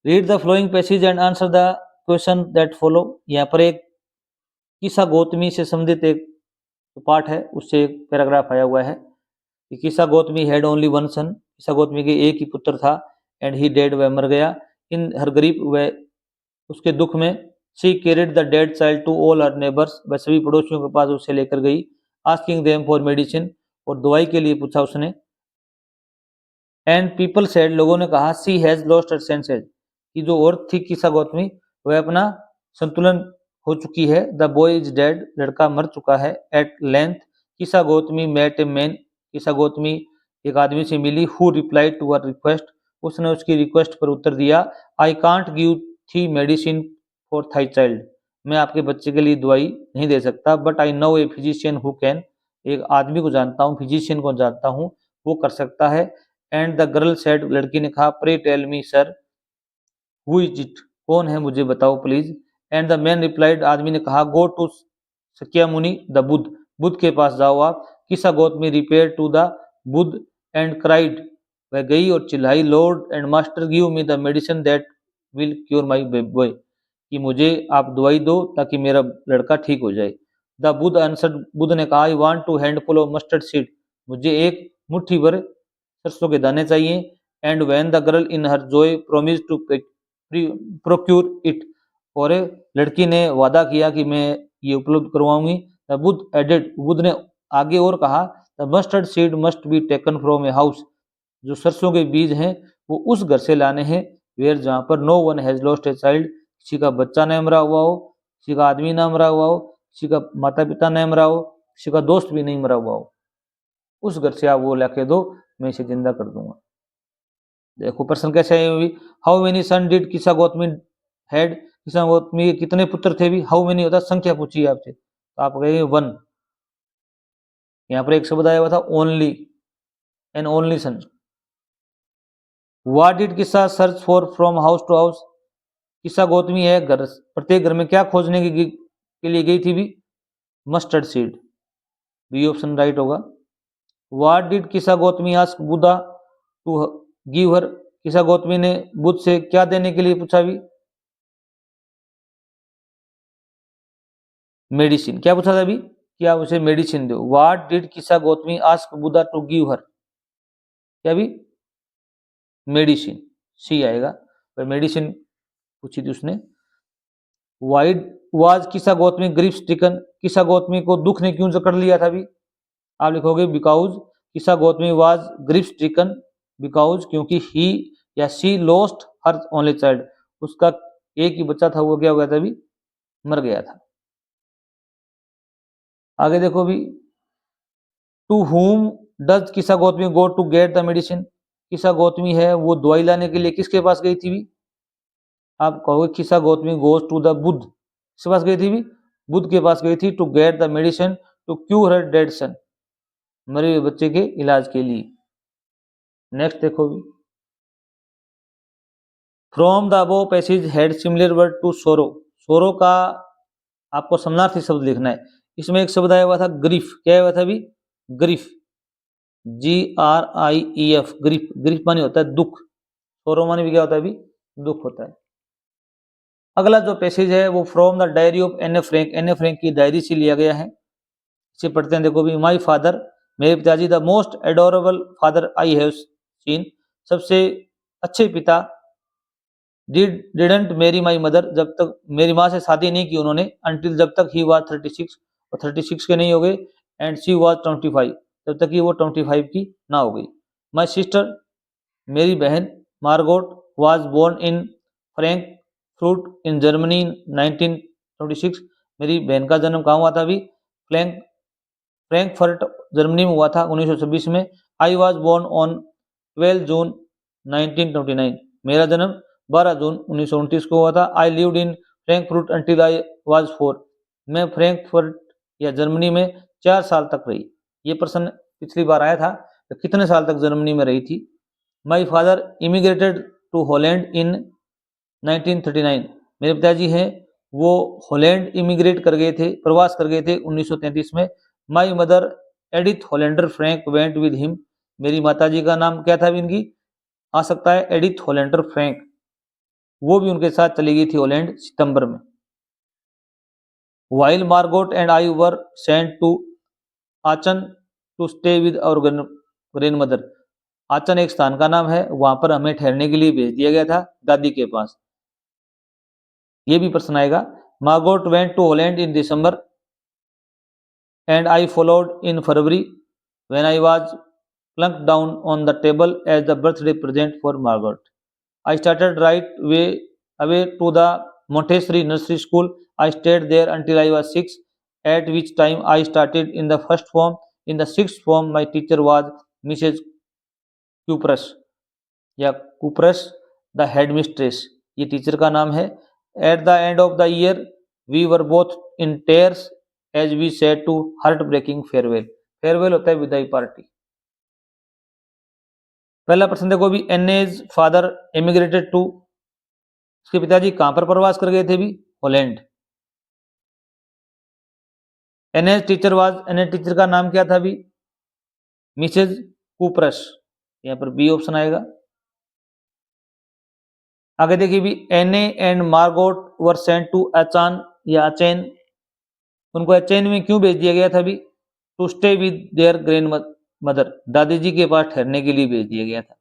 read the following passage and answer the question that follow. यहाँ पर एक किस्सा गौतमी से संबंधित एक पार्ट है, उससे एक पैराग्राफ आया हुआ है कि किस्सा गौतमी हैड ओनली वन सन। किस्सा गौतमी के एक ही पुत्र था। एंड ही डेड, वह मर गया। इन हर गरीब, वह उसके दुख में। She carried the dead child to all her neighbours, वह सभी पड़ोसियों के पास उसे लेकर गई। आस्किंग देम फॉर मेडिसिन, और दवाई के लिए पूछा उसने। एंड पीपल सेड, लोगों ने कहा, सी हैज लॉस्ट हर सेंसेज, कि जो औरत थी किस्सा गौतमी वह अपना संतुलन हो चुकी है। द बॉय इज डेड, लड़का मर चुका है। एट लेंथ किस्सा गौतमी मेट ए मैन, किस्सा गौतमी एक आदमी से मिली। Who replied to her request, उसने उसकी रिक्वेस्ट पर उत्तर दिया। I can't give the medicine for thy child, मैं आपके बच्चे के लिए दवाई नहीं दे सकता। But I know a physician who can, एक आदमी को जानता हूँ, फिजिशियन को जानता हूँ, वो कर सकता है। एंड द गर्ल सेड, लड़की ने कहा, pray tell me sir who is it, कौन है मुझे बताओ please. And the man replied, आदमी ने कहा, गो टू सक्या मुनि द बुद्ध, बुद्ध के पास जाओ आप। Kisa Gotami repair to the Buddha and cried, वह गई और चिल्लाई, lord and master give me the medicine that will cure my boy, कि मुझे आप दवाई दो ताकि मेरा लड़का ठीक हो जाए। द बुद्ध आंसर्ड, बुद्ध ने कहा, I want to handful of mustard seed, मुझे एक मुट्ठी भर सरसों के दाने चाहिए। And when the girl in her joy promise to procure it, और लड़की ने वादा किया कि मैं ये उपलब्ध करवाऊंगी। द बुद्ध एडेड, बुद्ध ने आगे और कहा, the mustard seed must be taken from a house, जो सरसों के बीज हैं वो उस घर से लाने हैं वेयर, जहाँ पर no one has lost a child, किसी का बच्चा नहीं मरा हुआ हो, किसी का आदमी ना मरा हुआ हो, किसी का माता पिता नहीं मरा हो, किसी का दोस्त भी नहीं मरा हुआ हो, उस घर से आप वो लाके दो, मैं इसे जिंदा कर दूंगा। देखो प्रश्न कैसे है भी, how many sun did Kisa Gautami had, किस्सा गौतमी के कितने पुत्र थे भी, हाउ मेनी होता संख्या पूछी है आपसे तो आप कहेंगे वन। यहाँ पर एक शब्द आया हुआ था only, an only son. What did Kisa search for from house to house, Kisa Gautami है घर, प्रत्येक घर में क्या खोजने के लिए गई थी भी, mustard seed, B option right होगा। What did Kisa Gotami ask Buddha to give her, Kisa Gotami ने बुद्ध से क्या देने के लिए पूछा भी, मेडिसिन। क्या पूछा था अभी, क्या उसे मेडिसिन दो। What did Kisa Gotami ask Buddha to give her, क्या भी, मेडिसिन, सी आएगा, पर मेडिसिन पूछी थी उसने। वाइड वाज किस्सा गौतमी ग्रीफ स्ट्रिकन, किस्सा गौतमी को दुख ने क्यों जकड़ लिया था भी, आप लिखोगे बिकॉज किस्सा Gautami was grief stricken because, क्योंकि ही या she lost her only child, उसका एक ही बच्चा था वो क्या हो गया था भी, मर गया था। आगे देखो भी, to whom does Kisa Gotami go to get the medicine, Kisa Gautami है वो दवाई लाने के लिए किसके पास गई थी भी, आप कहोगे Kisa Gotami goes to the Buddha, किसके पास गई थी भी, बुद्ध के पास गई थी। To get the medicine to cure her dead son, मरे हुए बच्चे के इलाज के लिए। नेक्स्ट देखो भी, from the above passage had similar word to sorrow. Sorrow का आपको समानार्थी शब्द लिखना है। इसमें एक शब्द आया हुआ था ग्रीफ। क्या आया हुआ था अभी? Grief, GRIEF, grief. ग्रीफ माने होता है दुख, सोरो माने भी क्या होता है अभी? दुख होता है। अगला जो पैसेज है वो from the diary of Anne Frank, Anne Frank की डायरी से लिया गया है। इसे पढ़ते हैं, देखो भी, माई फादर, मेरे पिताजी, the most adorable father I have seen, सबसे अच्छे पिता, डिडंट मेरी माई मदर, जब तक मेरी माँ से शादी नहीं की उन्होंने, अंटिल, जब तक ही वाज 36, और 36 के नहीं हो गए, एंड शी वाज 25, जब तक कि वो 25 की ना हो गई। माई सिस्टर, मेरी बहन, Margot, was born in Frankfurt in Germany 1926, मेरी बहन का जन्म कहाँ हुआ था अभी? फ्रैंकफर्ट जर्मनी में हुआ था 1926 में। आई वाज बोर्न ऑन 12 जून 1929, मेरा जन्म 12 जून 1929 को हुआ था। I lived in Frankfurt until I was 4, मैं फ्रैंकफर्ट या जर्मनी में 4 साल तक रही। ये प्रश्न पिछली बार आया था, तो कितने साल तक जर्मनी में रही थी। My father immigrated to Holland in 1939, मेरे पिताजी हैं वो हॉलैंड इमिग्रेट कर गए थे, प्रवास कर गए थे 1933 में। My mother Edith Hollander Frank went with him, मेरी माताजी का नाम क्या था इनकी? आ सकता है एडिथ हॉलैंडर फ्रैंक, वो भी उनके साथ चली गई थी हॉलैंड सितंबर में। While Margot and I were sent to Aachen to stay with our grandmother, Aachen एक स्थान का नाम है, वहां पर हमें ठहरने के लिए भेज दिया गया था दादी के पास। ये भी प्रश्न आएगा। Margot went to Holland in December and I followed in February when I was plunked down on the table as the birthday present for Margot. I started right way away to the Montessori nursery school. I stayed there until I was 6, at which time I started in the first form. In the sixth form, my teacher was Mrs. Cuprus या Kuperus the headmistress, ये teacher का नाम है। At the end of the year we were both in tears as we said to heartbreaking farewell. Farewell होता है विदाई party. पहला प्रश्न देखो भी, एनेज फादर एमिग्रेटेड टू, उसके पिताजी कहां पर प्रवास कर गए थे भी? हॉलैंड। एनेज टीचर वाज, एनेज टीचर का नाम क्या था भी? मिसेज कुप्रस, यहाँ पर बी ऑप्शन आएगा। आगे देखिए भी, Anne and Margot were sent to Aachen या अचैन, उनको अचैन में क्यों भेज दिया गया था भी? To stay with their grandmother, दादी जी के पास ठहरने के लिए भेज दिया गया था।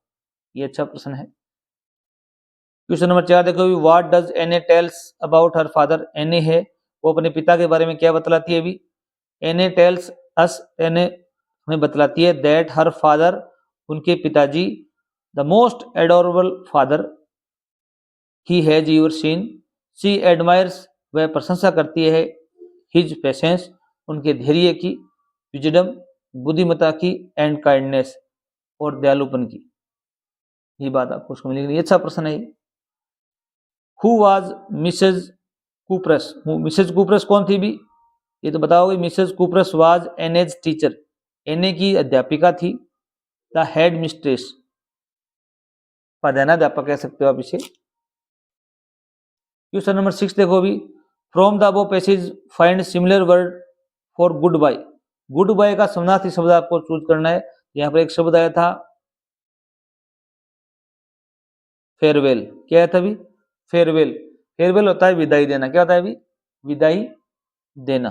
ये अच्छा प्रश्न है। क्वेश्चन नंबर 4 देखो भी, व्हाट डज एने टेल्स अबाउट हर फादर, एने है वो अपने पिता के बारे में क्या बतलाती है भी? एने टेल्स अस, एने हमें बतलाती है दैट हर फादर, उनके पिताजी, the most adorable father he has your seen, she admires, वह प्रशंसा करती है, हिज पेशेंस, उनके धैर्य की, विजडम, बुद्धिमता की, एंड काइंडनेस, और दयालुपन की। ये बात आपको उसको मिलेगी। अच्छा प्रश्न है। हु वाज मिसेज कुप्रस, मिसेज कुप्रस कौन थी भी? ये तो बताओगे। मिसेज कुप्रस वाज एनेज टीचर, एने की अध्यापिका थी। द हेड मिस्ट्रेस, प्रधानाध्यापक कह सकते हो आप इसे। क्वेश्चन नंबर 6 देखो भी, from the above passage find similar word for good bye. Good bye का समानार्थी शब्द आपको चूज करना है। यहाँ पर एक शब्द आया था फेयरवेल। क्या आया था भी? फेयरवेल। फेयरवेल होता है विदाई देना। क्या होता है भी? विदाई देना।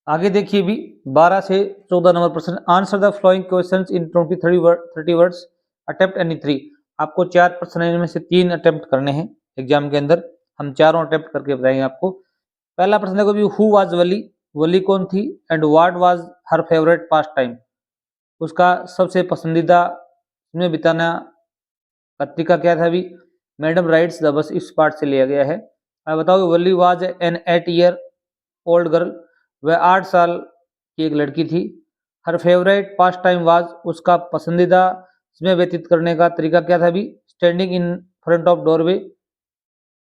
आगे देखिए भी, 12 से 14 नंबर प्रश्न, answer the flowing questions in 30 words, attempt any 3। आपको 4 प्रश्न इनमें से 3 अटेम्प्ट करने हैं एग्जाम के अंदर। हम चारों अटेम्प्ट करके बताएंगे आपको। पहला प्रश्न देखो भी, हु वाज वली, वली कौन थी? And what was her favourite pass time, उसका सबसे पसंदीदा में बिताना का तरीका क्या था भी? मैडम राइट्स द बस, इस पार्ट से लिया गया है। अब बताओ, Valli was an 8 year old girl, वह 8 साल की एक लड़की थी। Her favourite pastime was, उसका पसंदीदा समय व्यतीत करने का तरीका क्या था भी? Standing in front of doorway,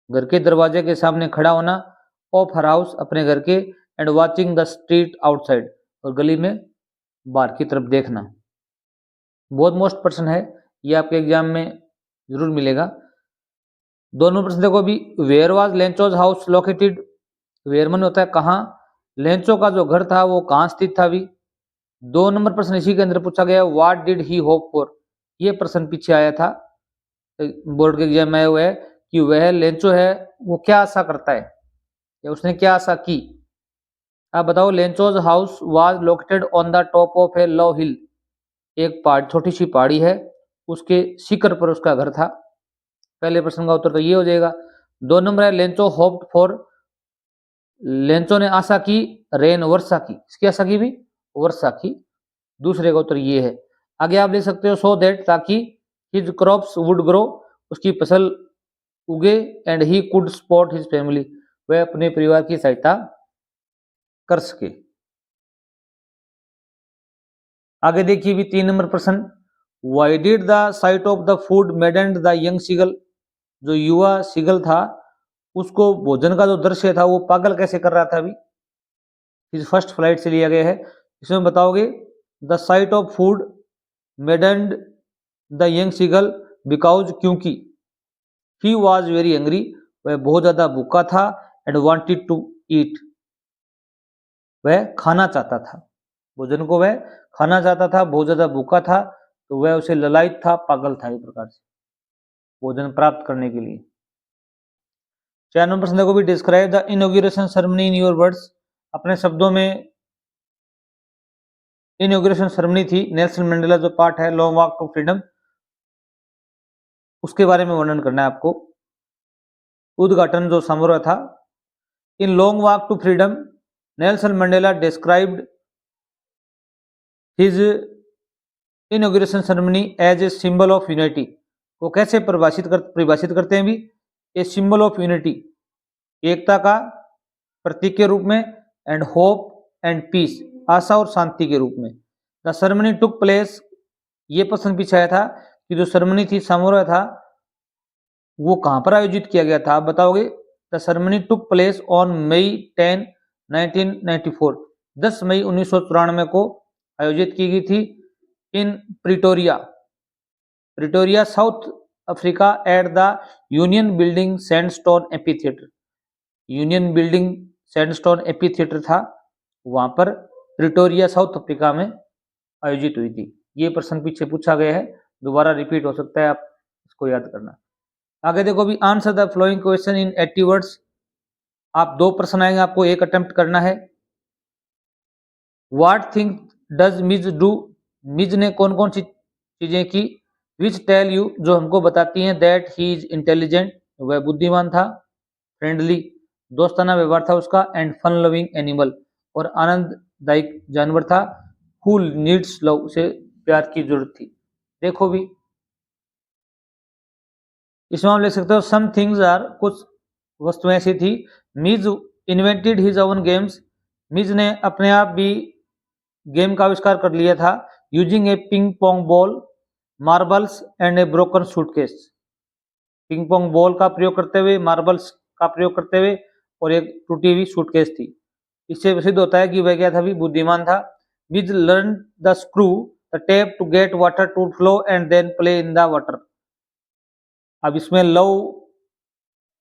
घर के दरवाजे के सामने खड़ा होना। ऑफ हर हाउस, अपने घर के। And watching the street outside, और गली में बाहर की तरफ देखना। बहुत मोस्ट प्रश्न है, ये आपके एग्जाम में जरूर मिलेगा। दोनों प्रश्न देखो अभी, where was Lencho's house located, where मन होता है कहाँ, लेंचो का जो घर था वो कहाँ स्थित था अभी। 2 नंबर प्रश्न इसी के अंदर पूछा गया, what did he hope for, ये प्रश्न पीछे आया था बोर्ड के एग्जाम में आया हुआ है कि वह लेंचो है वो क्या आशा करता है या उसने क्या आशा की। आप बताओ, Lencho's house was located on the top of a low hill, एक पहाड़, छोटी सी पहाड़ी है, उसके शिखर पर उसका घर था। पहले प्रश्न का उत्तर तो ये हो जाएगा। 2 नंबर है, लेंचो होप्ड फॉर, लेंचो ने आशा की रेन, वर्षा की, इसकी आशा की भी वर्षा की, दूसरे का उत्तर ये है। आगे आप देख सकते हो, सो दैट, ताकि हिज क्रॉप्स वुड ग्रो, उसकी फसल उगे, and he could support his family, वह अपने परिवार की सहायता कर सके। आगे देखिए भी 3 नंबर प्रश्न, why did the sight of the food maddened the young seagull, जो युवा सीगल था उसको भोजन का जो दृश्य था वो पागल कैसे कर रहा था अभी। इस फर्स्ट फ्लाइट से लिया गया है, इसमें बताओगे, the sight of food maddened the young seagull because, क्योंकि, ही वॉज वेरी हंग्री, वह बहुत ज्यादा भूखा था, एंड वांटेड टू ईट, वह खाना चाहता था, भोजन को वह खाना चाहता था, बहुत ज्यादा भूखा था, तो वह उसे ललायत था, पागल था, एक प्रकार से भोजन प्राप्त करने के लिए। 4 नंबर प्रश्न देखो भी, describe the inauguration ceremony in your words, अपने शब्दों में इनॉग्रेशन सेरेमनी थी नेल्सन मंडेला जो पार्ट है लॉन्ग वॉक टू फ्रीडम, उसके बारे में वर्णन करना है आपको। उद्घाटन जो समारोह था, in long walk to freedom Nelson Mandela described his inauguration ceremony as a symbol of unity, वो कैसे परिभाषित करते हैं भी, ए सिंबल ऑफ यूनिटी, एकता का प्रतीक के रूप में, एंड होप एंड पीस, आशा और शांति के रूप में। द सेरेमनी टुक प्लेस, ये प्रश्न पीछे आया था कि जो सेरेमनी थी, समारोह था, वो कहां पर आयोजित किया गया था, आप बताओगे। The ceremony took place on May 10, 1994, 10 मई 1994 को आयोजित की गई थी in Pretoria, Pretoria South Africa, at the Union Building sandstone amphitheatre, Union Building sandstone amphitheatre था, वहां पर प्रिटोरिया साउथ अफ्रीका में आयोजित हुई थी। ये प्रश्न पीछे पूछा गया है, दोबारा रिपीट हो सकता है, आप इसको याद करना। आगे देखो भी, answer the flowing question in 80 words, आप 2 प्रश्न आएंगे, आपको एक अटेम्प्ट करना है। What thing does Mizo do, मिज ने कौन कौन सी चीजें की, विच टेल यू, जो हमको बताती हैं, दैट ही इज इंटेलिजेंट, वह बुद्धिमान था, फ्रेंडली, दोस्ताना व्यवहार था उसका, एंड फन लविंग एनिमल, और आनंददायक जानवर था, हु नीड्स लव, उसे प्यार की जरूरत थी। देखो भी इसमें आप लिख सकते हो, सम थिंग्स आर, कुछ वस्तुएं ऐसी थी, मिज इन्वेंटेड हिज ओवन गेम्स, मिज ने अपने आप भी गेम का आविष्कार कर लिया था, using A ping pong ball, marbles and A broken suitcase, ping pong ball का प्रयोग करते हुए, मार्बल्स का प्रयोग करते हुए, और एक टूटी हुई सूटकेस थी। इससे सिद्ध होता है कि वह क्या था, भी बुद्धिमान था। Mij learn the screw the tap to get water to flow and then play in the water, अब इसमें लव,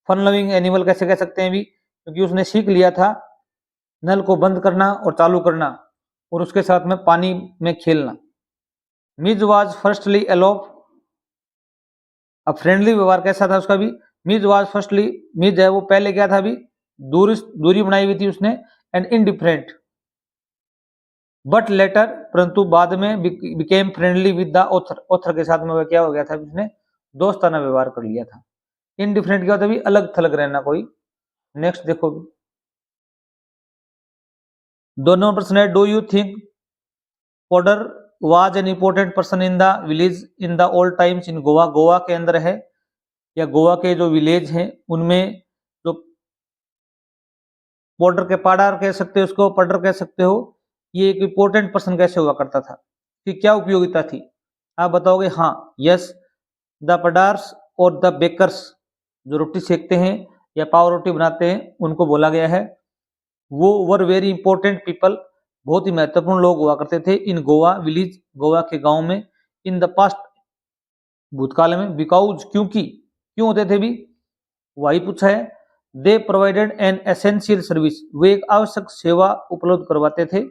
फन लविंग एनिमल कैसे कह सकते हैं भी, क्योंकि उसने सीख लिया था नल को बंद करना और चालू करना, और उसके साथ में पानी में खेलना। मिज वाज फर्स्टली एलोफ, अब फ्रेंडली व्यवहार कैसा था उसका भी, मिज वाज फर्स्टली, मिज है वो पहले क्या था भी, दूरी बनाई हुई थी उसने, एंड इनडिफरेंट, बट लेटर, परंतु बाद में became friendly with the author, author के साथ में वह क्या हो गया था, उसने दोस्ताना व्यवहार कर लिया था। इनडिफरेंट क्या होता है भी, अलग थलग रहना कोई। नेक्स्ट देखो भी, दोनों प्रश्न है, do you think powder was an important person in the village in the old times in Goa, Goa के अंदर है, या गोवा के जो विलेज हैं उनमें जो पोडर के, पाडार कह सकते हो उसको, पडर कह सकते हो, ये एक इंपॉर्टेंट पर्सन कैसे हुआ करता था, कि क्या उपयोगिता थी, आप बताओगे हाँ, यस, द पडार्स और द बेकर्स, जो रोटी सेकते हैं या पाव रोटी बनाते हैं उनको बोला गया है, वो वर वेरी इंपॉर्टेंट पीपल, बहुत ही महत्वपूर्ण लोग हुआ करते थे, इन गोवा विलेज, गोवा के गांव में, इन द पास्ट, भूतकाल में, बिकॉज, क्योंकि, क्यों होते थे भी, वही पूछा है। They provided an essential service, वे एक आवश्यक सेवा उपलब्ध करवाते थे।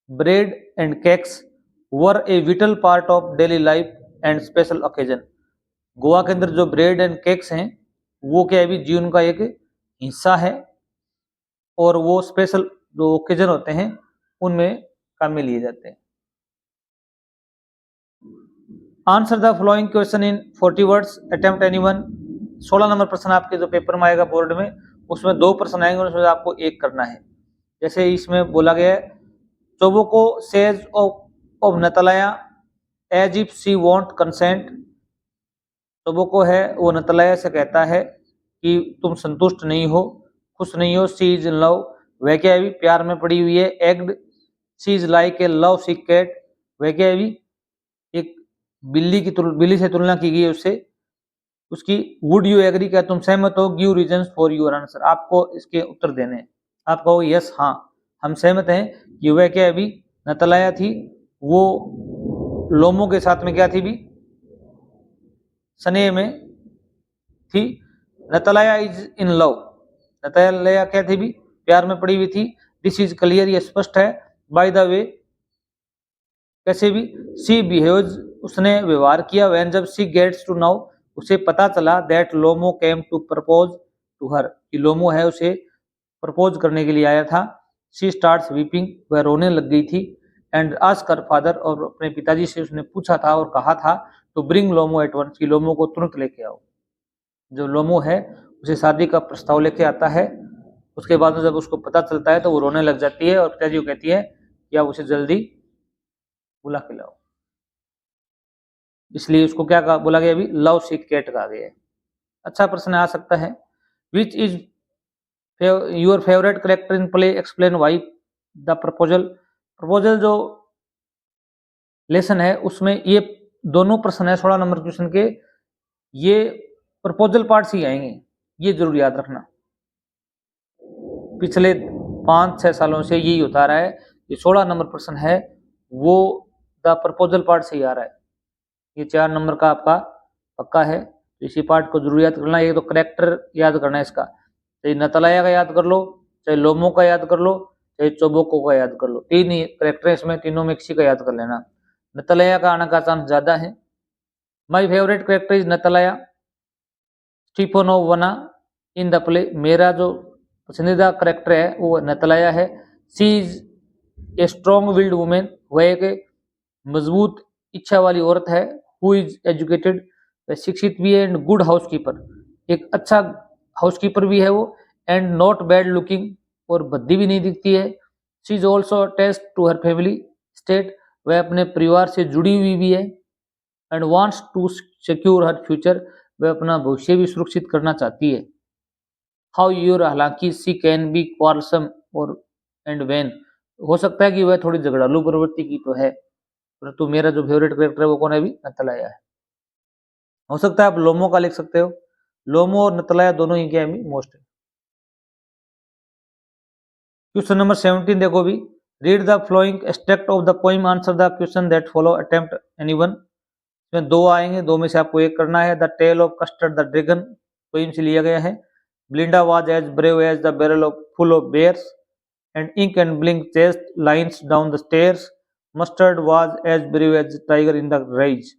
Bread and cakes were a vital part of daily life and special occasion, Goa के अंदर जो ब्रेड एंड केक्स हैं वो क्या है भी जीवन का एक हिस्सा है और वो स्पेशल जो ओकेजन होते हैं उनमें काम में लिए जाते हैं। Answer the following question in 40 words, attempt anyone. 16 number प्रश्न आपके जो पेपर में आएगा बोर्ड में, उसमें 2 प्रश्न आएंगे, उसमें आपको एक करना है। जैसे इसमें बोला गया है, Chubukov says of Natalya as if she want consent, Chubukov है वो नतलाया से कहता है कि तुम संतुष्ट नहीं हो, खुश नहीं हो। सी इज इन लव, वह क्या है भी प्यार में पड़ी हुई है। Aged, she is like a lovesick cat, वह क्या है भी एक बिल्ली से तुलना की गई है उससे। उसकी वुड यू एग्री, क्या तुम सहमत हो। Give reasons for your answer, आपको इसके उत्तर देने हैं। आप कहो यस, हाँ हम सहमत हैं कि वह क्या अभी नतलाया थी, वो लोमो के साथ में क्या थी भी स्नेह में थी। नतलाया इज इन लव, नतलाया क्या थी भी प्यार में पड़ी हुई थी। दिस इज क्लियर, ये स्पष्ट है। बाय द वे, कैसे भी, सी बिहेव्स, उसने व्यवहार किया। व्हेन, जब सी गेट्स टू नाउ, उसे पता चला that Lomov came to propose to her, कि लोमो है उसे प्रपोज करने के लिए आया था। शी स्टार्ट्स वीपिंग, वह रोने लग गई थी। एंड आस्क हर फादर, और अपने पिताजी से उसने पूछा था और कहा था टू ब्रिंग लोमो एट वंस, कि लोमो को तुरंत लेके आओ। जो लोमो है उसे शादी का प्रस्ताव लेके आता है। उसके बाद में जब उसको पता चलता है तो वो रोने लग जाती है और पिताजी को कहती है कि आप उसे जल्दी बुला के लाओ। इसलिए उसको क्या कहा, बोला गया अभी लव सिक कैट कहा गया है। अच्छा प्रश्न आ सकता है, which is your favourite character in play, explain why the proposal. Proposal जो लेसन है उसमें ये दोनों प्रश्न है 16 नंबर क्वेश्चन के, ये प्रपोजल पार्ट से ही आएंगे, ये जरूर याद रखना। पिछले 5-6 सालों से यही होता रहा है, ये 16 नंबर प्रश्न है वो द प्रपोजल पार्ट से ही आ रहा है। ये 4 नंबर का आपका पक्का है, तो इसी पार्ट को जरूर याद करना। ये तो करेक्टर याद करना है इसका, चाहे नतलाया का याद कर लो, चाहे लोमो का याद कर लो, चाहे चोबोको का याद कर लो। 3 ही करेक्टर है इसमें, तीनों में किसी का याद कर लेना। नतलाया का आने का चांस ज्यादा है। My favourite character is Natalya Stepanovna in the play, मेरा जो पसंदीदा करेक्टर है वो नतलाया है। She is a strong willed women, वह एक मजबूत इच्छा वाली औरत है। हु इज एजुकेटेड, वह शिक्षित भी है। एंड गुड हाउसकीपर, एक अच्छा हाउसकीपर भी है वो। एंड नॉट बैड लुकिंग, और भद्दी भी नहीं दिखती है। She is also attached to her family state, वह अपने परिवार से जुड़ी हुई भी है। And wants to secure her future, वह अपना भविष्य भी सुरक्षित करना चाहती है। हाउ यूर, हालांकि सी कैन बी क्वारसम और एंड वेन, हो सकता है कि वह थोड़ी झगड़ालू प्रवृत्ति की तो है, परंतु मेरा जो फेवरेट कैरेक्टर है वो कौन है अभी, नतलाया है। हो सकता है आप लोमो का लिख सकते हो, लोमो और नतलाया दोनों ही क्या है मोस्ट है। क्वेश्चन नंबर 17 देखो भी, read the flowing extract of the poem, answer the question that follow, attempt anyone. इसमें 2 आएंगे, 2 में से आपको एक करना है। The tale of Custard the dragon, poem से लिया गया है। Belinda was as brave as the barrel of full of bears and Ink and Blink chased lions down the stairs. Mustard was as brave as tiger in the rise.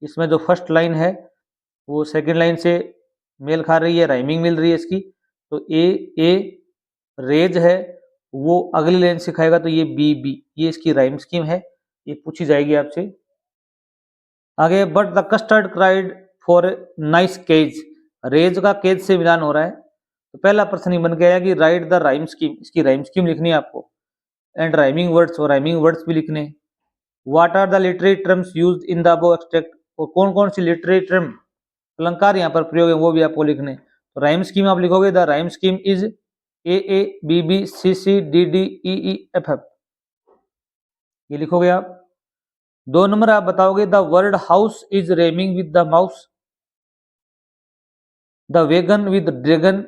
इसमें जो first line है वो second line से mail खा रही है, rhyming मिल रही है इसकी। तो ए रेज है वो अगली लाइन सिखाएगा, तो ये बी, ये इसकी राइम स्कीम है, ये पूछी जाएगी आपसे आगे। But the Custard cried for nice cage, rage का केज से मिलान हो रहा है। तो पहला प्रश्न ही बन गया कि राइट द राइम स्कीम, इसकी राइम स्कीम लिखनी है आपको। एंड राइमिंग वर्ड्स, और राइमिंग वर्ड्स भी लिखने। What are the literary terms used in the above extract, और कौन कौन सी लिटरेरी टर्म अलंकार यहाँ पर प्रयोग है वो भी आपको लिखने। तो राइम स्कीम आप लिखोगे, the rhyme scheme is A B B C C D D E E F F, ये लिखोगे आप। 2 नंबर आप बताओगे, the word house is rhyming with the mouse, the wagon with dragon,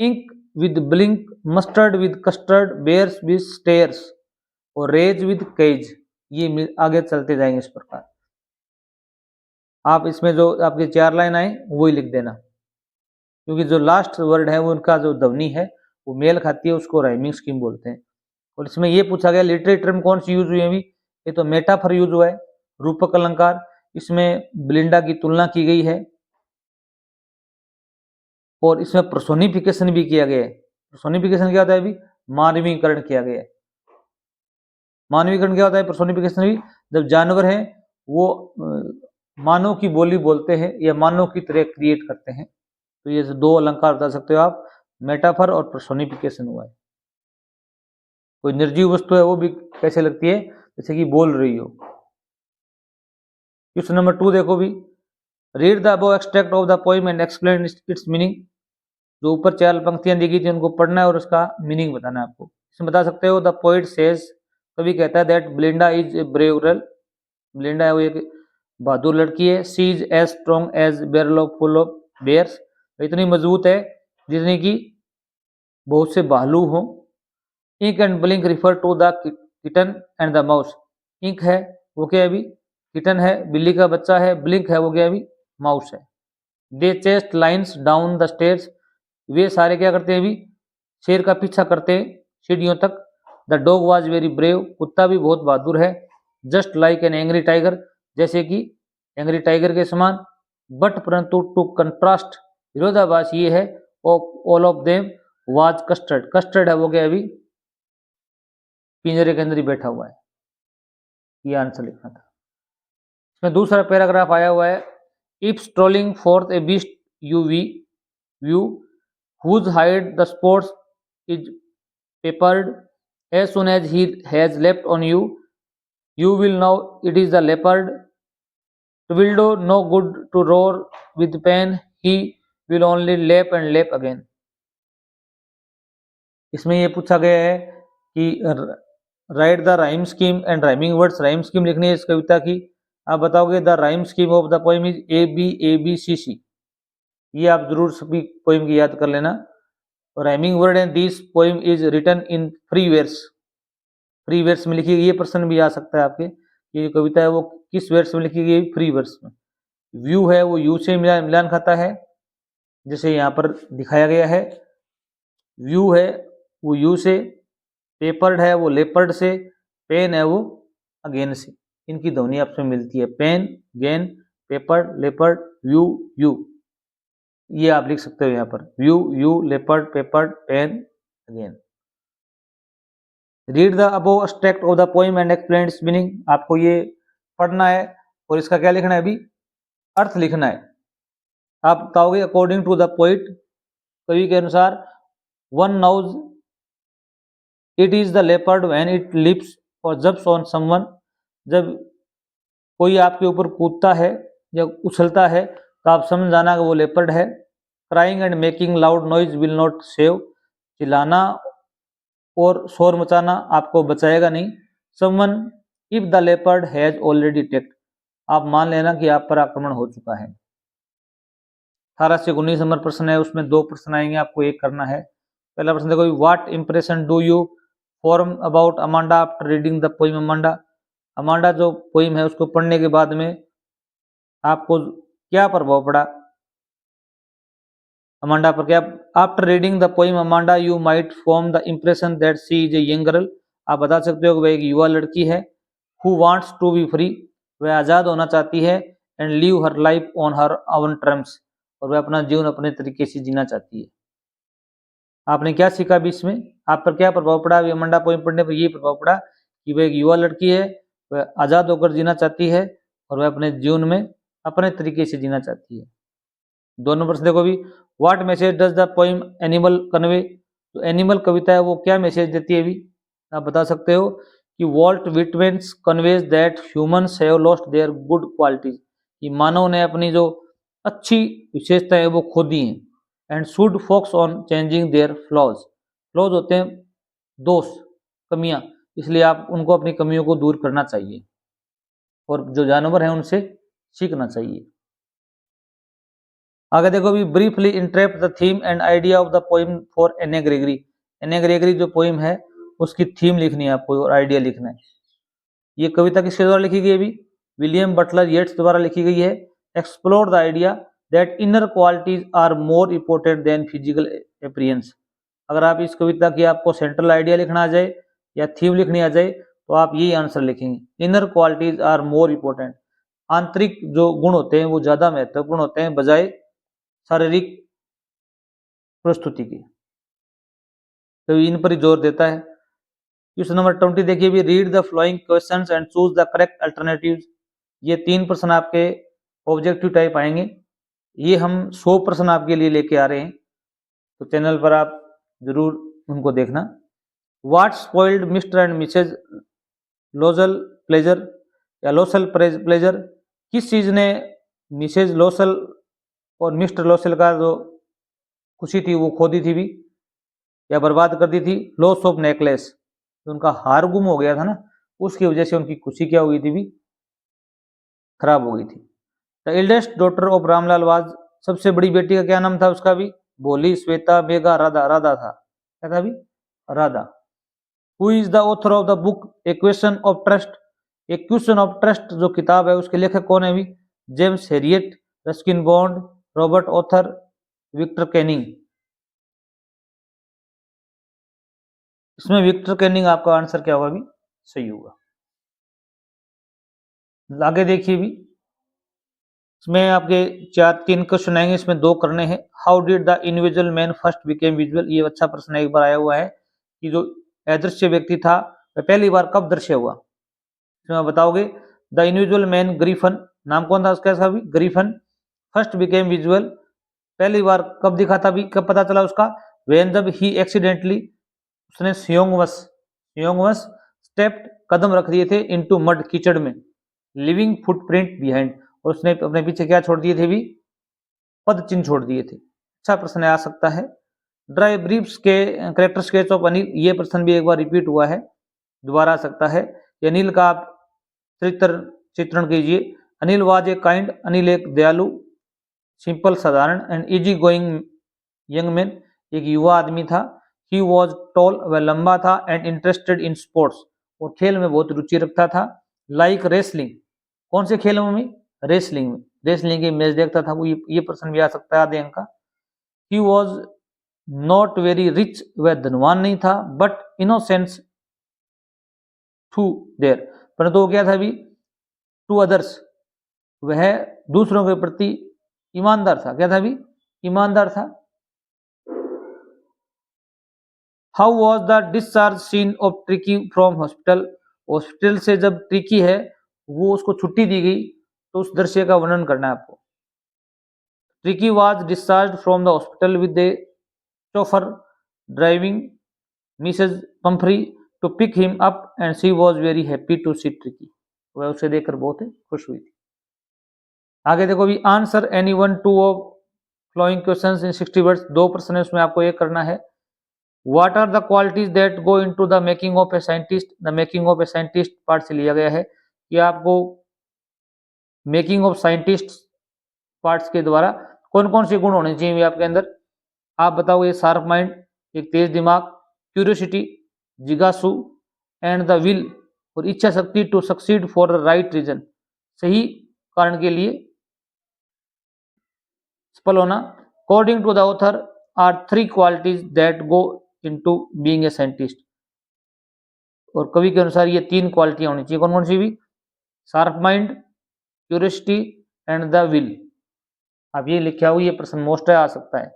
ink with blink, mustard with custard, bears with stairs और rage with cage. ये आगे चलते जाएंगे इस प्रकार। आप इसमें जो आपके 4 लाइन आए वही लिख देना, क्योंकि जो लास्ट वर्ड है वो उनका जो ध्वनि है वो मेल खाती है, उसको राइमिंग स्कीम बोलते हैं। और इसमें ये पूछा गया लिटरेरी टर्म कौन सी यूज हुई है अभी, ये तो मेटाफर यूज हुआ है, रूपक अलंकार। इसमें ब्लिंडा की तुलना की गई है और इसमें पर्सोनिफिकेशन भी किया गया है। पर्सोनिफिकेशन क्या होता है अभी, मानवीकरण किया गया है। मानवीकरण क्या होता है, पर्सोनिफिकेशन भी जब जानवर हैं वो मानव की बोली बोलते हैं या मानव की तरह क्रिएट करते हैं। तो ये दो अलंकार बता सकते हो आप, मेटाफर और पर्सोनिफिकेशन हुआ है। कोई निर्जीव वस्तु है वो भी कैसे लगती है, जैसे कि बोल रही हो। क्वेश्चन नंबर 2 देखो भी, read the above extract of the poem and explain its meaning. जो ऊपर 4 पंक्तियां दी गई थी उनको पढ़ना है और उसका मीनिंग बताना है आपको। इसमें बता सकते हो, द पोइट सेज, कवि कहता है, that Belinda is a brave girl, Belinda है वो एक बहादुर लड़की है। She is as strong as barrel full of bears, इतनी मजबूत है जितनी की बहुत से भालू हो। Ink and Blink refer to the kitten and the mouse, Ink है वो क्या है अभी, किटन है बिल्ली का बच्चा है, ब्लिंक है वो क्या है अभी, माउस है। They chased lions down the stairs, वे सारे क्या करते हैं अभी, शेर का पीछा करते हैं सीढ़ियों तक। The dog was very brave, कुत्ता भी बहुत बहादुर है। Just like an angry tiger, जैसे कि एंग्री टाइगर के समान। बट परंतु टू कंट्रास्ट, विरोधाभास ये है, all of them was custard, custard है वो क्या अभी, पिंजरे के अंदर ही बैठा हुआ है। ये आंसर लिखना था। इसमें दूसरा पैराग्राफ आया हुआ है, if strolling forth a beast you we view whose hide the spots is papered, as soon as he has leapt on you, you will know it is the leopard. Twiddle no good to roar with pain, he will only lap and lap again. इसमें ये पूछा गया है कि write the rhyme scheme and rhyming words, rhyme scheme लिखनी है इस कविता की। आप बताओगे the rhyme scheme of the poem is ABABCC, ये आप जरूर सभी पोएम की याद कर लेना। Rhyming word and this poem is written in free verse, free verse में लिखी गई। ये प्रश्न भी आ सकता है आपके, ये कविता है वो किस वर्स में लिखी गई, फ्री वर्स में। व्यू है वो यू से मिलान खाता है, जैसे यहाँ पर दिखाया गया है। व्यू है वो यू से, पेपर्ड है वो लेपर्ड से, पेन है वो अगेन से। इनकी ध्वनि आपसे मिलती है, pen, gain, peppered, leopard, view, you. ये आप लिख सकते हो यहाँ पर, view, you, leopard, peppered, pen, again. Read the above extract of the poem and explain its meaning, आपको ये पढ़ना है और इसका क्या लिखना है अभी, अर्थ लिखना है। आप बताओगे अकॉर्डिंग टू द पोइट, कवि के अनुसार, one knows it is the leopard when it leaps और जब्स ऑन समवन, जब कोई आपके ऊपर कूदता है या उछलता है तो आप समझ जाना कि वो लेपर्ड है। Crying and making loud noise will not save, चिल्लाना और शोर मचाना आपको बचाएगा नहीं। Someone if the leopard has already attacked, आप मान लेना कि आप पर आक्रमण हो चुका है। 18 से 19 नंबर प्रश्न है, उसमें 2 प्रश्न आएंगे, आपको एक करना है। पहला प्रश्न देखो, what impression do you form about Amanda after reading the poem Amanda. Amanda जो पोइम है उसको पढ़ने के बाद में आपको क्या प्रभाव पड़ा, अमांडा पर क्या। After reading the poem Amanda you might form the impression that she is a young girl, आप बता सकते हो कि वह एक युवा लड़की है। Who wants to be free, वह आज़ाद होना चाहती है। And live her life on her own terms, और वह अपना जीवन अपने तरीके से जीना चाहती है। आपने क्या सीखा भी इसमें, आप पर क्या प्रभाव पड़ा अमांडा पोइम पढ़ने पर, ये प्रभाव पड़ा कि वह एक युवा लड़की है, वह आज़ाद होकर जीना चाहती है और वह अपने जीवन में अपने तरीके से जीना चाहती है। 2 नंबर से देखो भी, what message does the poem animal convey, तो एनिमल कविता है वो क्या मैसेज देती है अभी, आप बता सकते हो कि Walt Whitman's conveys that humans have lost their good qualities, कि मानव ने अपनी जो अच्छी विशेषताएं है वो खो दी हैं। And should focus on changing their flaws, flaws होते हैं दोष, कमियां, इसलिए आप उनको अपनी कमियों को दूर करना चाहिए और जो जानवर हैं उनसे सीखना चाहिए। आगे देखो भी, briefly interpret the theme and idea of the poem for Anne Gregory. Anne Gregory जो पोइम है उसकी थीम लिखनी है आपको और आइडिया लिखना है। ये कविता किसके द्वारा लिखी गई है अभी, विलियम बटलर येट्स द्वारा लिखी गई है। Explore the idea that inner qualities are more important than physical appearance. अगर आप इस कविता की आपको सेंट्रल आइडिया लिखना आ जाए या थीम लिखनी आ जाए तो आप यही आंसर लिखेंगे, inner qualities are more important. आंतरिक जो गुण होते हैं वो ज्यादा महत्वपूर्ण होते हैं बजाय शारीरिक प्रस्तुति के, तो इन पर ही जोर देता है। क्वेश्चन नंबर 20 देखिए भी, read the flowing questions and choose the correct alternatives. ये 3 प्रश्न आपके ऑब्जेक्टिव टाइप आएंगे, ये हम 100 प्रश्न आपके लिए लेके आ रहे हैं, तो चैनल पर आप जरूर उनको देखना। What spoiled Mr and Mrs Loisel pleasure या लोसल प्लेजर, किस चीज ने मिसेज लोसल और मिस्टर लोसल का जो खुशी थी वो खो दी थी भी या बर्बाद कर दी थी। लॉस ऑफ नेकलेस, उनका हार गुम हो गया था ना, उसकी वजह से उनकी खुशी क्या हो गई थी भी, खराब हो गई थी। The eldest daughter of Ramlal was, सबसे बड़ी बेटी का क्या नाम था उसका भी, भोली, श्वेता, मेघा, राधा। राधा था, क्या था भी, Radha. Who is the author of the book a question of trust, a question of trust जो किताब है उसके लेखक कौन है भी, James Herriot, Ruskin Bond, Robert author, Victor Canning. इसमें विक्टर कैनिंग आपका आंसर क्या होगा भी, सही होगा। आगे देखिए भी, इसमें आपके 4-3 क्वेश्चन आएंगे, इसमें 2 करने हैं। How did the individual man first became visual, ये अच्छा प्रश्न एक बार आया हुआ है कि जो अदृश्य व्यक्ति था वह पहली बार कब दृश्य हुआ, इसमें आप बताओगे। द इंडिविजुअल मैन ग्रीफन, नाम कौन था उसका भी, ग्रीफन। फर्स्ट बिकेम विजुअल, पहली बार कब दिखा था भी, कब पता चला उसका, व्हेन जब ही एक्सीडेंटली, उसने सियोंगवश स्टेप्ड, कदम रख दिए थे, इनटू मड, कीचड़ में, लिविंग फुटप्रिंट बिहाइंड, और उसने अपने पीछे क्या छोड़ दिए थे भी, पद चिन्ह छोड़ दिए थे। अच्छा प्रश्न आ सकता है। ड्राई ब्रीफ्स के करेक्टर स्केच ऑफ अनिल, ये प्रश्न भी एक बार रिपीट हुआ है, दोबारा आ सकता है। अनिल का आप चित्रण कीजिए। Anil was a kind, Anil एक दयालु, सिंपल साधारण and easy going young man, एक युवा आदमी था। ही वॉज टॉल, वह लंबा था, एंड इंटरेस्टेड इन स्पोर्ट्स, और खेल में बहुत रुचि रखता था। लाइक रेसलिंग, कौन से खेलों में, रेसलिंग में, रेसलिंग की मैच देखता था वो, ये प्रश्न भी आ सकता है आधे अंक का। ही वॉज नॉट वेरी रिच, वह धनवान नहीं था, बट इनोसेंस टू देयर, परंतु वो क्या था भी, टू अदर्स, वह दूसरों के प्रति ईमानदार था, क्या था भी, ईमानदार था। How was the discharge scene of Tricki from hospital, hospital से जब ट्रिकी है वो उसको छुट्टी दी गई, तो उस दृश्य का वर्णन करना है आपको। Tricki was discharge from the hospital with the chauffeur driving Mrs Pumphrey to pick him up, and she was very happy to see Tricki, वह उसे देखकर बहुत खुश हुई थी। आगे देखो भी, answer any 1-2 of following questions in 60 words, 2 प्रश्न है उसमें आपको एक करना है। What are the qualities that go into the making of a scientist? The making of a scientist part से लिया गया है कि आपको मेकिंग ऑफ साइंटिस्ट पार्ट्स के द्वारा कौन कौन से गुण होने चाहिए आपके अंदर, आप बताओ। ये शार्प माइंड, एक तेज दिमाग, क्यूरियोसिटी, जिज्ञासु, एंड द विल, और इच्छा शक्ति to succeed for the right reason, सही कारण के लिए सफल होना। According to the author are 3 qualities that go into being a scientist, और कवि के अनुसार ये 3 क्वालिटियां होनी चाहिए, कौन कौन सी भी, sharp mind, curiosity and the will. आप ये लिखा हो, ये प्रश्न मोस्ट आ सकता है।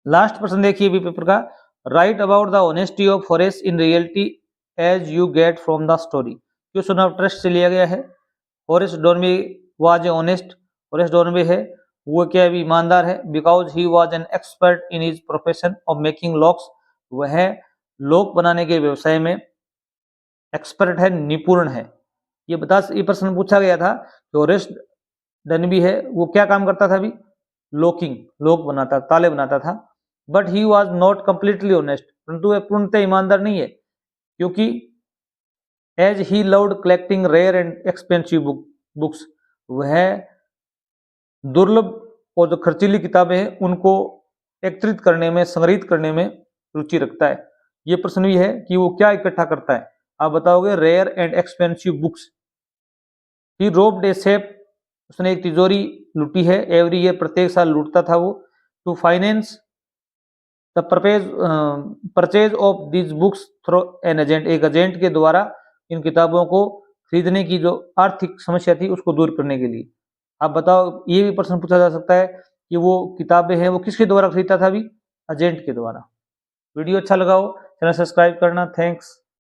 लास्ट प्रश्न देखिए भी पेपर का, write about the honesty of Forrest in reality as you get from the story, question of trust से लिया गया है। Forrest Dornby was a honest, Forrest Dornby है वो क्या भी ईमानदार है, because he was an expert in his profession of making locks, वह लॉक बनाने के व्यवसाय में एक्सपर्ट है, निपुण है। ये प्रश्न पूछा गया था कि फॉरेस्ट डॉर्नबी है वो क्या काम करता था भी, लॉक बनाता, ताले बनाता था। But he was not completely honest, परंतु वह पूर्णतः ईमानदार नहीं है, क्योंकि as he loved collecting rare and expensive books, वह दुर्लभ और जो खर्चीली किताबें हैं उनको एकत्रित करने में, संग्रहित करने में रुचि रखता है। ये प्रश्न भी है कि वो क्या इकट्ठा करता है, आप बताओगे। Rare and expensive books. He robbed a safe उसने एक तिजोरी लूटी है, एवरी ईयर प्रत्येक साल लूटता था वो। To finance the purchase of these books through an agent, एक एजेंट के द्वारा इन किताबों को खरीदने की जो आर्थिक समस्या थी उसको दूर करने के लिए। आप बताओ, ये भी प्रश्न पूछा जा सकता है कि वो किताबें हैं वो किसके द्वारा खरीदता था? अभी एजेंट के द्वारा। वीडियो अच्छा लगा हो चैनल सब्सक्राइब करना। थैंक्स।